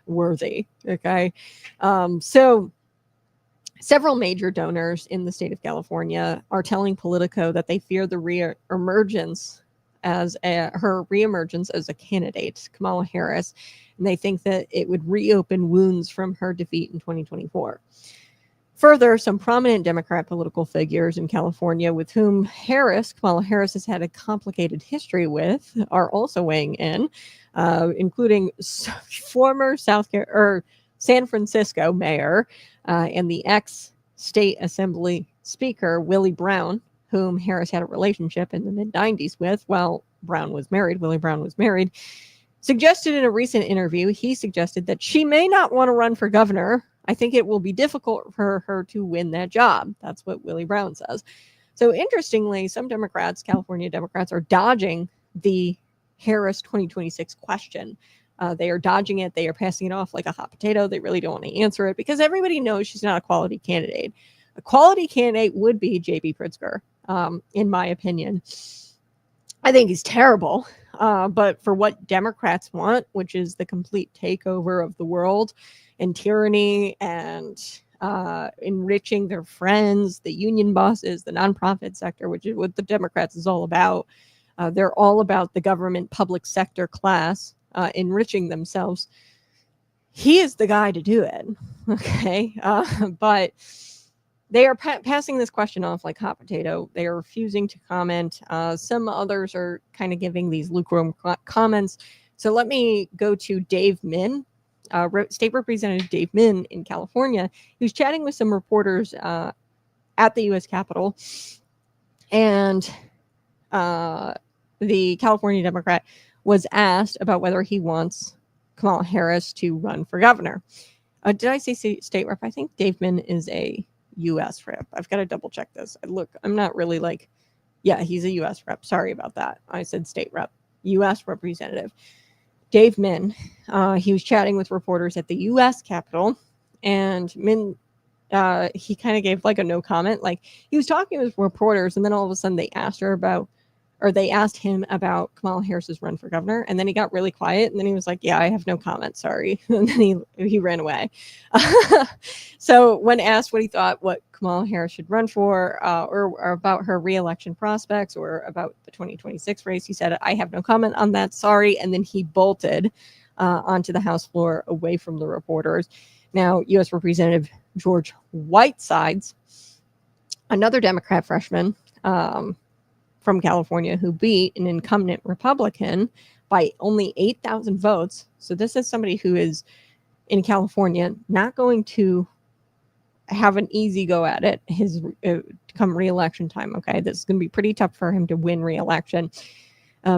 worthy. Okay. So several major donors in the state of California are telling Politico that they fear the reemergence as a candidate, Kamala Harris, and they think that it would reopen wounds from her defeat in 2024. Further, some prominent Democrat political figures in California with whom Kamala Harris has had a complicated history with, are also weighing in, including former San Francisco mayor and the ex-state assembly speaker, Willie Brown, whom Harris had a relationship in the mid-90s with while Willie Brown was married, suggested in a recent interview, he suggested that she may not want to run for governor. I think it will be difficult for her to win that job. That's what Willie Brown says. So interestingly, some Democrats, California Democrats, are dodging the Harris 2026 question. They are dodging it. They are passing it off like a hot potato. They really don't want to answer it because everybody knows she's not a quality candidate. A quality candidate would be J.B. Pritzker, in my opinion. I think he's terrible. But for what Democrats want, which is the complete takeover of the world and tyranny and enriching their friends, the union bosses, the nonprofit sector, which is what the Democrats is all about. They're all about the government public sector class enriching themselves. He is the guy to do it. Okay. But they are passing this question off like hot potato. They are refusing to comment. Some others are kind of giving these lukewarm comments. So let me go to Dave Min, State Representative Dave Min in California. He was chatting with some reporters at the U.S. Capitol, and the California Democrat was asked about whether he wants Kamala Harris to run for governor. Did I say state rep? I think Dave Min is a U.S. rep. I've got to double check this. Look, I'm not really yeah, he's a U.S. rep. Sorry about that. I said state rep. U.S. representative. Dave Min, he was chatting with reporters at the U.S. Capitol, and Min, he kind of gave a no comment. He was talking with reporters, and then all of a sudden they asked him about Kamala Harris's run for governor, and then he got really quiet, and then he was like, "Yeah, I have no comment, sorry," and then he ran away. So when asked what he thought what Kamala Harris should run for, or about her re-election prospects, or about the 2026 race, he said, "I have no comment on that, sorry," and then he bolted onto the House floor away from the reporters. Now, U.S. Representative George Whitesides, another Democrat freshman, from California, who beat an incumbent Republican by only 8,000 votes. So this is somebody who is in California, not going to have an easy go at it come re-election time. Okay, this is going to be pretty tough for him to win re-election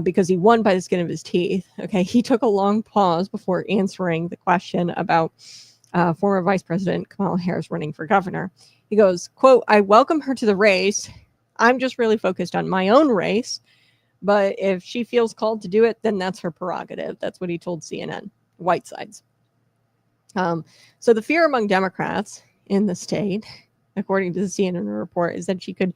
because he won by the skin of his teeth. Okay, he took a long pause before answering the question about former Vice President Kamala Harris running for governor. He goes, quote, "I welcome her to the race. I'm just really focused on my own race, but if she feels called to do it, then that's her prerogative." That's what he told CNN, Whitesides. So the fear among Democrats in the state, according to the CNN report, is that she could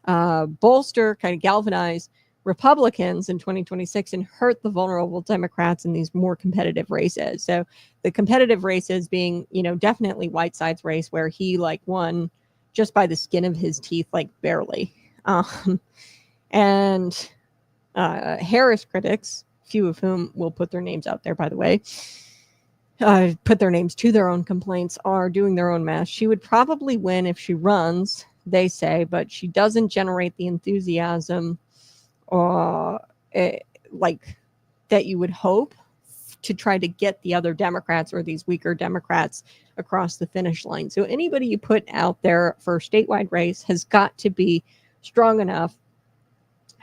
bolster, kind of galvanize Republicans in 2026 and hurt the vulnerable Democrats in these more competitive races. So the competitive races being, definitely Whiteside's race, where he won just by the skin of his teeth, barely. And Harris critics, few of whom will put their names out there, by the way, put their names to their own complaints, are doing their own math. She would probably win if she runs, they say, but she doesn't generate the enthusiasm that you would hope to try to get the other Democrats or these weaker Democrats across the finish line. So anybody you put out there for a statewide race has got to be strong enough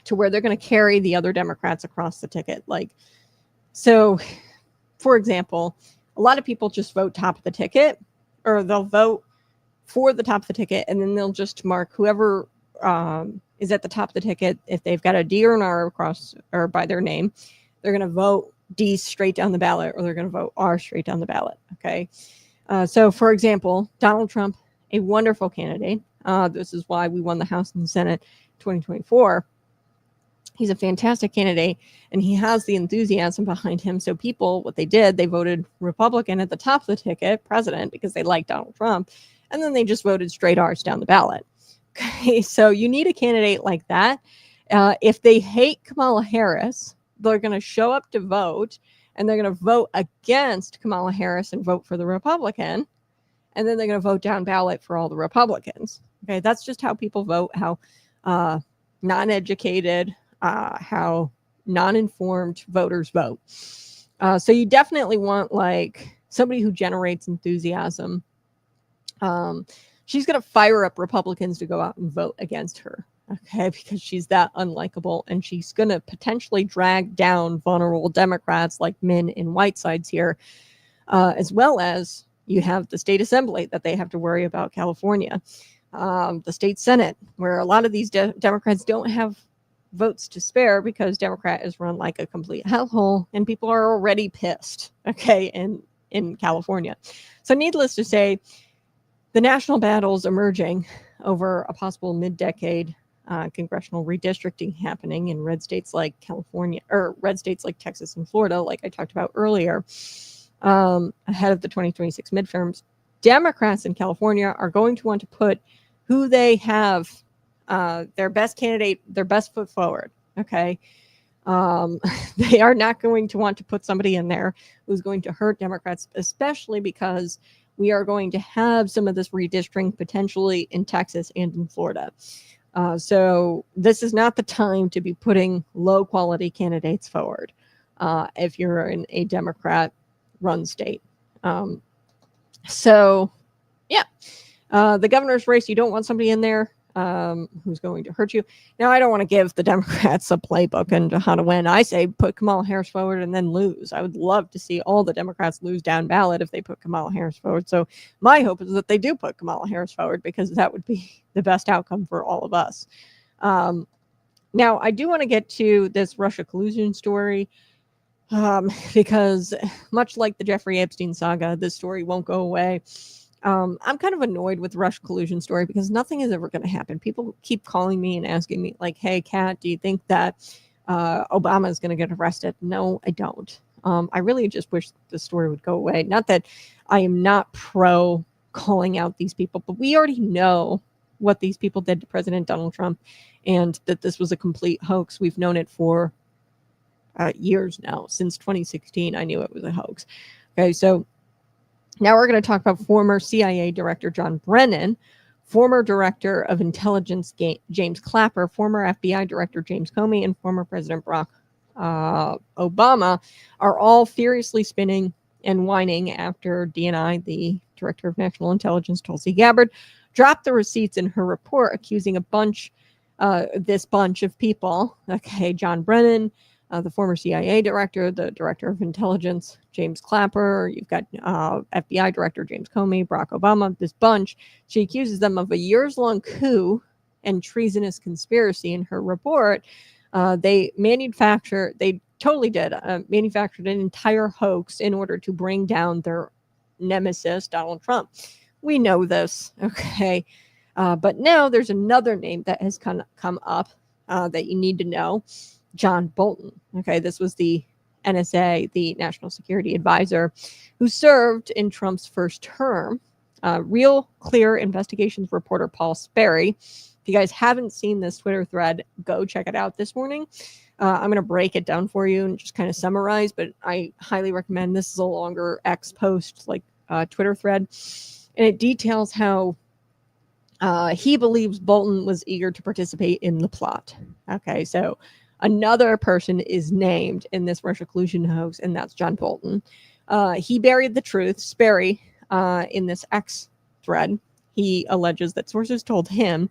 to where they're going to carry the other Democrats across the ticket. So, for example, a lot of people just vote top of the ticket, or they'll vote for the top of the ticket, and then they'll just mark whoever is at the top of the ticket. If they've got a D or an R across or by their name, they're going to vote D straight down the ballot, or they're going to vote R straight down the ballot. Okay. So, for example, Donald Trump, a wonderful candidate. This is why we won the House and the Senate 2024. He's a fantastic candidate, and he has the enthusiasm behind him. So people, what they did, they voted Republican at the top of the ticket, president, because they like Donald Trump, and then they just voted straight R's down the ballot. Okay, so you need a candidate like that. If they hate Kamala Harris, they're going to show up to vote, and they're going to vote against Kamala Harris and vote for the Republican, and then they're going to vote down ballot for all the Republicans. Okay, that's just how people vote, how non-educated, how non-informed voters vote. So you definitely want somebody who generates enthusiasm. She's going to fire up Republicans to go out and vote against her. Okay, because she's that unlikable, and she's going to potentially drag down vulnerable Democrats like Min and Whitesides here, as well as you have the state assembly that they have to worry about, California, the state Senate, where a lot of these Democrats don't have votes to spare because Democrat is run like a complete hellhole, and people are already pissed, okay, in California. So needless to say, the national battles emerging over a possible mid-decade congressional redistricting happening in red states like California, or red states like Texas and Florida, like I talked about earlier, ahead of the 2026 midterms. Democrats in California are going to want to put who they have, their best candidate, their best foot forward. Okay. They are not going to want to put somebody in there who's going to hurt Democrats, especially because we are going to have some of this redistricting potentially in Texas and in Florida. So this is not the time to be putting low quality candidates forward if you're in a Democrat run state. So, yeah, the governor's race, you don't want somebody in there who's going to hurt you. Now, I don't want to give the Democrats a playbook into how to win. I say put Kamala Harris forward and then lose. I would love to see all the Democrats lose down ballot if they put Kamala Harris forward. So my hope is that they do put Kamala Harris forward, because that would be the best outcome for all of us. Now, I do want to get to this Russia collusion story, because much like the Jeffrey Epstein saga, this story won't go away. I'm kind of annoyed with the Russia collusion story because nothing is ever going to happen. People keep calling me and asking me, like, hey, Kat, do you think that Obama is going to get arrested? No, I don't. I really just wish the story would go away. Not that I am not pro calling out these people, but we already know what these people did to President Donald Trump, and that this was a complete hoax. We've known it for years now. Since 2016, I knew it was a hoax. Okay, so now we're going to talk about former CIA Director John Brennan, former Director of Intelligence James Clapper, former FBI Director James Comey, and former President Barack Obama are all furiously spinning and whining after DNI, the Director of National Intelligence, Tulsi Gabbard, dropped the receipts in her report accusing this bunch of people, okay, John Brennan, the former CIA director, the Director of Intelligence, James Clapper, you've got FBI Director James Comey, Barack Obama, this bunch. She accuses them of a years-long coup and treasonous conspiracy. In her report, they totally did manufactured an entire hoax in order to bring down their nemesis, Donald Trump. We know this, okay? But now there's another name that has come up that you need to know. John Bolton. Okay, this was the NSA, the National Security Advisor, who served in Trump's first term. Real Clear Investigations reporter Paul Sperry. If you guys haven't seen this Twitter thread, go check it out this morning. I'm going to break it down for you and just kind of summarize, but I highly recommend. This is a longer X post, like Twitter thread, and it details how he believes Bolton was eager to participate in the plot. Okay, so another person is named in this Russia collusion hoax, and that's John Bolton. He buried the truth, Sperry, in this X thread. He alleges that sources told him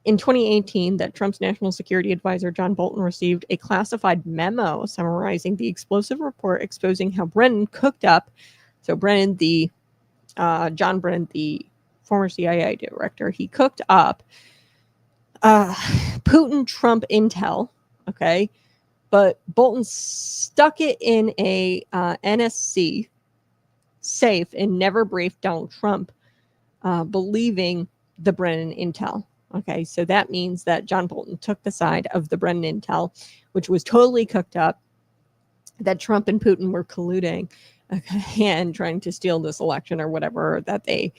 in 2018 that Trump's national security advisor, John Bolton, received a classified memo summarizing the explosive report exposing how Brennan cooked up. So John Brennan, the former CIA director, he cooked up Putin-Trump intel, okay, but Bolton stuck it in a NSC safe and never briefed Donald Trump, believing the Brennan intel. Okay, so that means that John Bolton took the side of the Brennan intel, which was totally cooked up, that Trump and Putin were colluding, okay, and trying to steal this election or whatever, that they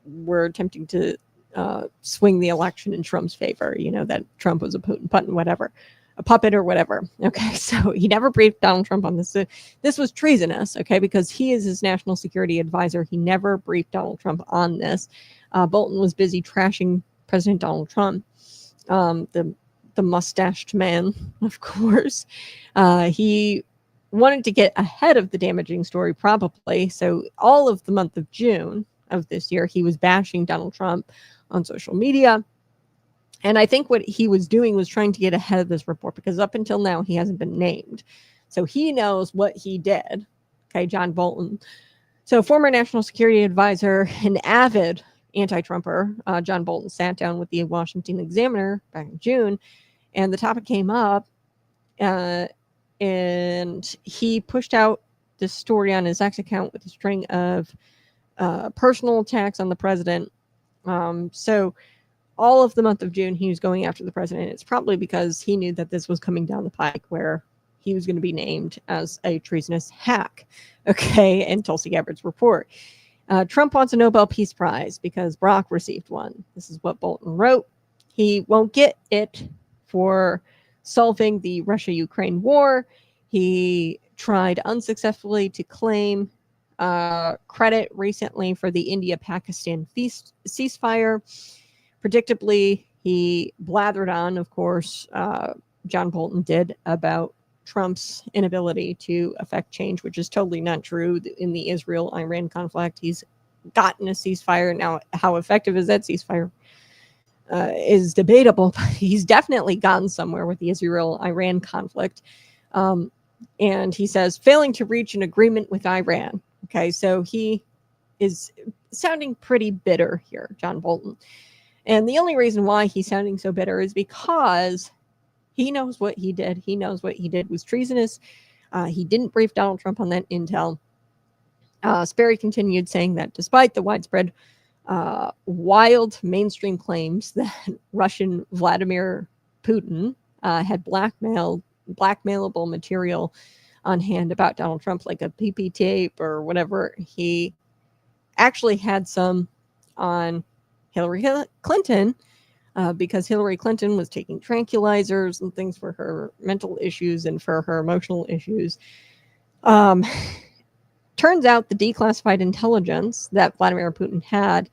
were attempting to swing the election in Trump's favor, that Trump was a puppet or whatever. Okay, so he never briefed Donald Trump on this. This was treasonous, okay, because he is his national security advisor. He never briefed Donald Trump on this. Bolton was busy trashing President Donald Trump, the mustached man, of course. He wanted to get ahead of the damaging story, probably. So all of the month of June of this year, he was bashing Donald Trump on social media. And I think what he was doing was trying to get ahead of this report, because up until now, he hasn't been named. So he knows what he did. Okay, John Bolton. So former national security advisor and avid anti-Trumper, John Bolton sat down with the Washington Examiner back in June, and the topic came up, and he pushed out this story on his X account with a string of personal attacks on the president. So all of the month of June, he was going after the president. It's probably because he knew that this was coming down the pike, where he was going to be named as a treasonous hack, okay, in Tulsi Gabbard's report. Trump wants a Nobel Peace Prize because Barack received one. This is what Bolton wrote. He won't get it for solving the Russia-Ukraine war. He tried unsuccessfully to claim credit recently for the India-Pakistan ceasefire. Predictably, he blathered on, of course, John Bolton did, about Trump's inability to affect change, which is totally not true. In the Israel-Iran conflict, he's gotten a ceasefire. Now, how effective is that ceasefire is debatable, but he's definitely gotten somewhere with the Israel-Iran conflict. And he says, failing to reach an agreement with Iran. Okay, so he is sounding pretty bitter here, John Bolton. And the only reason why he's sounding so bitter is because he knows what he did. He knows what he did was treasonous. He didn't brief Donald Trump on that intel. Sperry continued saying that despite the widespread wild mainstream claims that Russian Vladimir Putin had blackmailable material on hand about Donald Trump, like a PP tape or whatever, he actually had some on Hillary Clinton because Hillary Clinton was taking tranquilizers and things for her mental issues and for her emotional issues. Turns out the declassified intelligence that Vladimir Putin had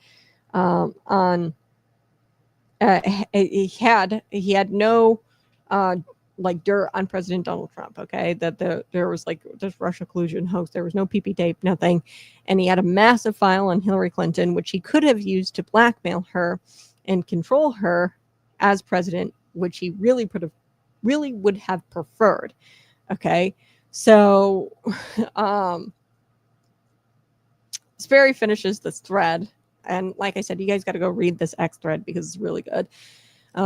he had no like dirt on President Donald Trump. Okay, that there was like this Russia collusion hoax. There was no PP tape, nothing, and he had a massive file on Hillary Clinton, which he could have used to blackmail her and control her as president, which he really would have preferred. Okay, so Sperry finishes this thread, and like I said, you guys got to go read this X thread because it's really good.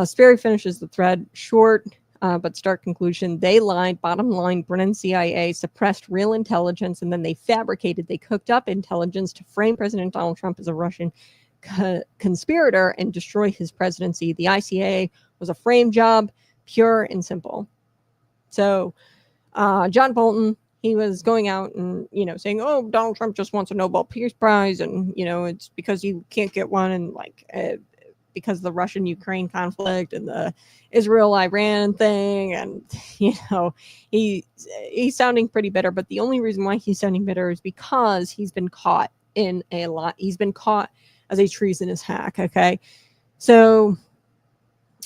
Sperry finishes the thread, short but stark conclusion. They lied. Bottom line, Brennan CIA suppressed real intelligence, and then they cooked up intelligence to frame President Donald Trump as a Russian conspirator and destroy his presidency. The ICA was a frame job, pure and simple. So John Bolton, he was going out and, saying, oh, Donald Trump just wants a Nobel Peace Prize. And, it's because you can't get one. And because of the Russian-Ukraine conflict and the Israel-Iran thing. And, he's sounding pretty bitter. But the only reason why he's sounding bitter is because he's been caught in a lot. He's been caught as a treasonous hack. Okay. So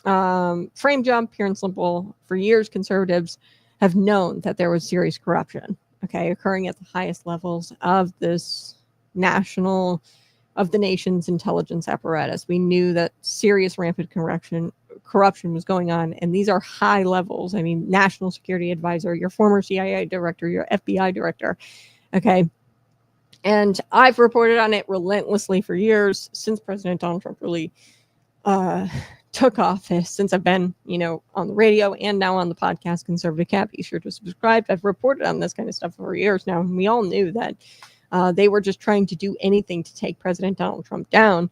frame job, pure and simple. For years, conservatives have known that there was serious corruption, occurring at the highest levels of the nation's intelligence apparatus. We knew that serious rampant corruption was going on, and these are high levels. I mean, national security advisor, your former CIA director, your FBI director, and I've reported on it relentlessly for years since President Donald Trump really took office, since I've been, on the radio and now on the podcast Conservative Cat. Be sure to subscribe. I've reported on this kind of stuff for years now, and we all knew that they were just trying to do anything to take President Donald Trump down.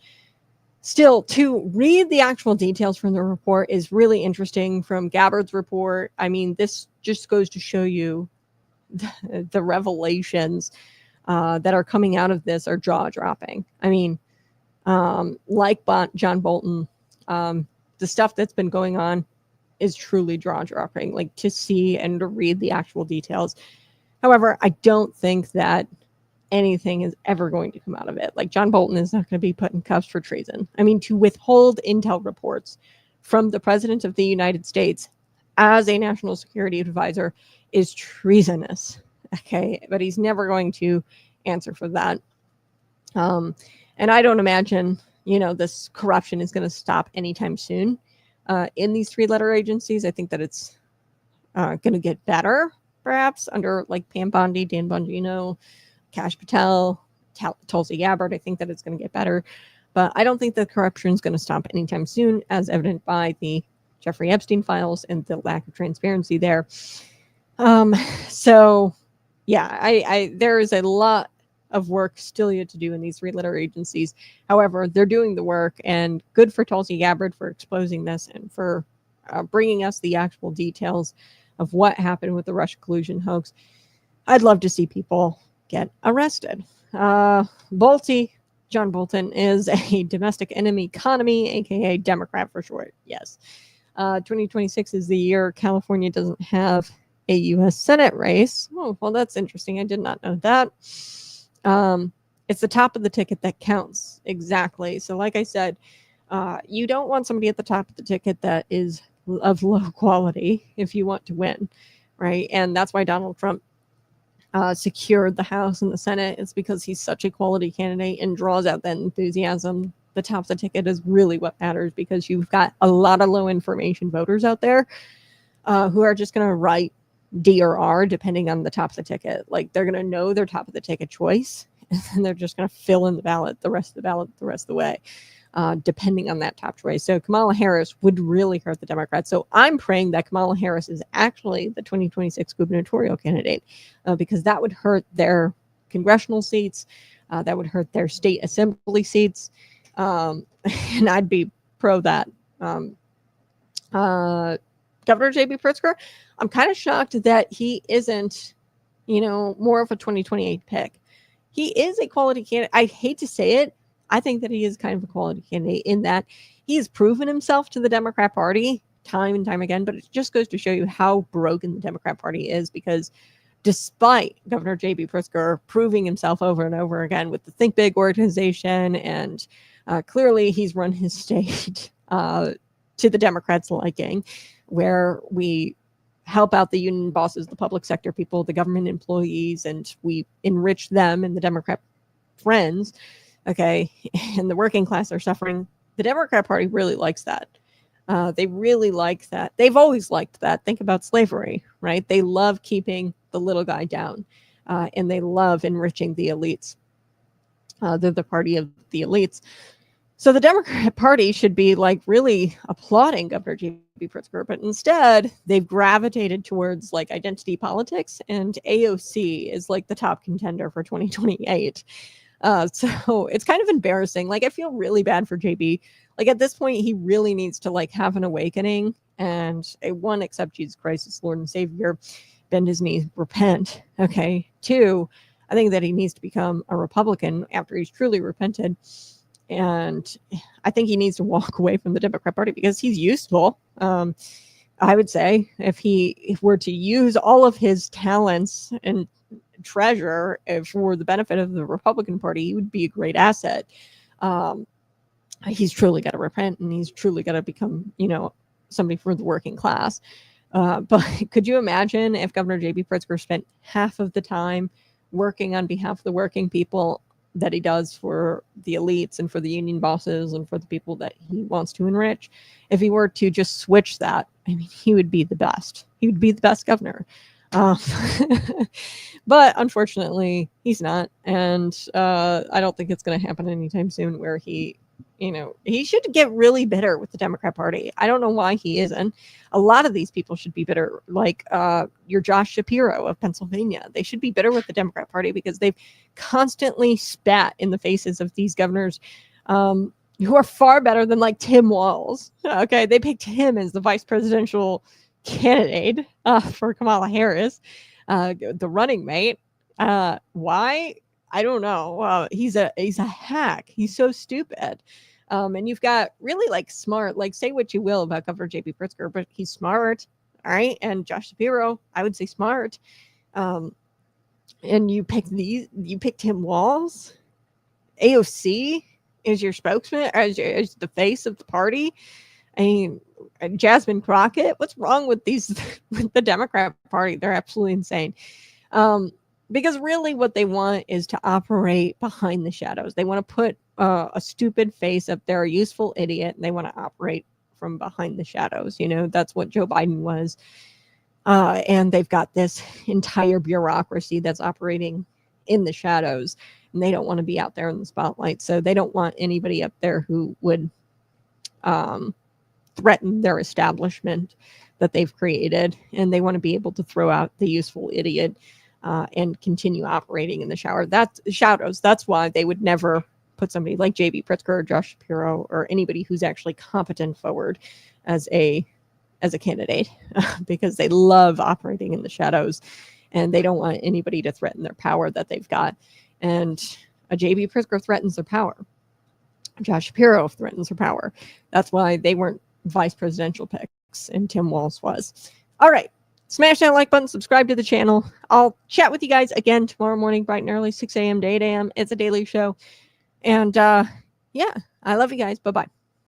Still, to read the actual details from the report is really interesting. From Gabbard's report, I mean, this just goes to show you the revelations that are coming out of this are jaw-dropping. I mean, like John Bolton, the stuff that's been going on is truly jaw-dropping, like to see and to read the actual details. However, I don't think that anything is ever going to come out of it. Like, John Bolton is not going to be put in cuffs for treason. I mean, to withhold intel reports from the President of the United States as a national security advisor is treasonous. But he's never going to answer for that. And I don't imagine this corruption is going to stop anytime soon in these three-letter agencies. I think that it's going to get better, perhaps, under like Pam Bondi, Dan Bongino, Kash Patel, Tulsi Gabbard. I think that it's going to get better. But I don't think the corruption is going to stop anytime soon, as evident by the Jeffrey Epstein files and the lack of transparency there. So, yeah, there is a lot of work still yet to do in these three-letter agencies. However, they're doing the work, and good for Tulsi Gabbard for exposing this and for bringing us the actual details of what happened with the Russia collusion hoax. I'd love to see people get arrested. John Bolton is a domestic enemy economy, aka Democrat for short. Yes. 2026 is the year California doesn't have a U.S. Senate race. Oh, well, that's interesting. I did not know that. It's the top of the ticket that counts. Exactly. So like I said, you don't want somebody at the top of the ticket that is of low quality if you want to win, right? And that's why Donald Trump secured the House and the Senate. It's because he's such a quality candidate and draws out that enthusiasm. The top of the ticket is really what matters, because you've got a lot of low information voters out there who are just going to write D or R depending on the top of the ticket. Like, they're going to know their top of the ticket choice, and they're just going to fill in the ballot, the rest of the way, depending on that top choice. So Kamala Harris would really hurt the Democrats. So I'm praying that Kamala Harris is actually the 2026 gubernatorial candidate, because that would hurt their congressional seats. That would hurt their state assembly seats. And I'd be pro that. Governor J.B. Pritzker, I'm kind of shocked that he isn't, more of a 2028 pick. He is a quality candidate. I hate to say it. I think that he is kind of a quality candidate in that he has proven himself to the Democrat Party time and time again, but it just goes to show you how broken the Democrat Party is, because despite Governor J.B. Pritzker proving himself over and over again with the Think Big organization, and clearly he's run his state to the Democrats' liking, where we help out the union bosses, the public sector people, the government employees, and we enrich them and the Democrat friends, okay, and the working class are suffering. The Democrat Party really likes that. They really like that. They've always liked that. Think about slavery, right? They love keeping the little guy down, and they love enriching the elites. They're the party of the elites. So the Democrat Party should be like really applauding Governor J.B. Pritzker, but instead they've gravitated towards like identity politics, and AOC is like the top contender for 2028. So it's kind of embarrassing. Like, I feel really bad for JB. Like, at this point, he really needs to like have an awakening and accept Jesus Christ as Lord and Savior, bend his knees, repent. Okay. 2, I think that he needs to become a Republican after he's truly repented. And I think he needs to walk away from the Democrat Party because he's useful. I would say if he were to use all of his talents and treasure for the benefit of the Republican Party, he would be a great asset. He's truly got to repent, and he's truly got to become, somebody for the working class. But could you imagine if Governor J.B. Pritzker spent half of the time working on behalf of the working people that he does for the elites and for the union bosses and for the people that he wants to enrich? If he were to just switch that, I mean, he would be the best. He would be the best governor. But unfortunately, he's not. And I don't think it's going to happen anytime soon where he should get really bitter with the Democrat Party. I don't know why he isn't. A lot of these people should be bitter, like your Josh Shapiro of Pennsylvania. They should be bitter with the Democrat Party because they've constantly spat in the faces of these governors who are far better than like Tim Walz. Okay, they picked him as the vice presidential candidate for Kamala Harris, the running mate. Why? I don't know. He's a hack. He's so stupid. And you've got really like smart, like say what you will about Governor J.B. Pritzker, but he's smart. All right. And Josh Shapiro, I would say smart. And you picked Tim Walz. AOC is your spokesman, as the face of the party. I mean, Jasmine Crockett, what's wrong with with the Democrat Party? They're absolutely insane. Because really what they want is to operate behind the shadows. They want to put a stupid face up there, a useful idiot, and they want to operate from behind the shadows. That's what Joe Biden was. And they've got this entire bureaucracy that's operating in the shadows, and they don't want to be out there in the spotlight. So they don't want anybody up there who would threaten their establishment that they've created. And they want to be able to throw out the useful idiot and continue operating in the shadows. That's why they would never put somebody like J.B. Pritzker or Josh Shapiro or anybody who's actually competent forward as a candidate, because they love operating in the shadows, and they don't want anybody to threaten their power that they've got. And a J.B. Pritzker threatens their power. Josh Shapiro threatens their power. That's why they weren't vice presidential picks, and Tim Walz was. All right. Smash that like button, subscribe to the channel. I'll chat with you guys again tomorrow morning, bright and early, 6 a.m. to 8 a.m. It's a daily show. And yeah, I love you guys. Bye-bye.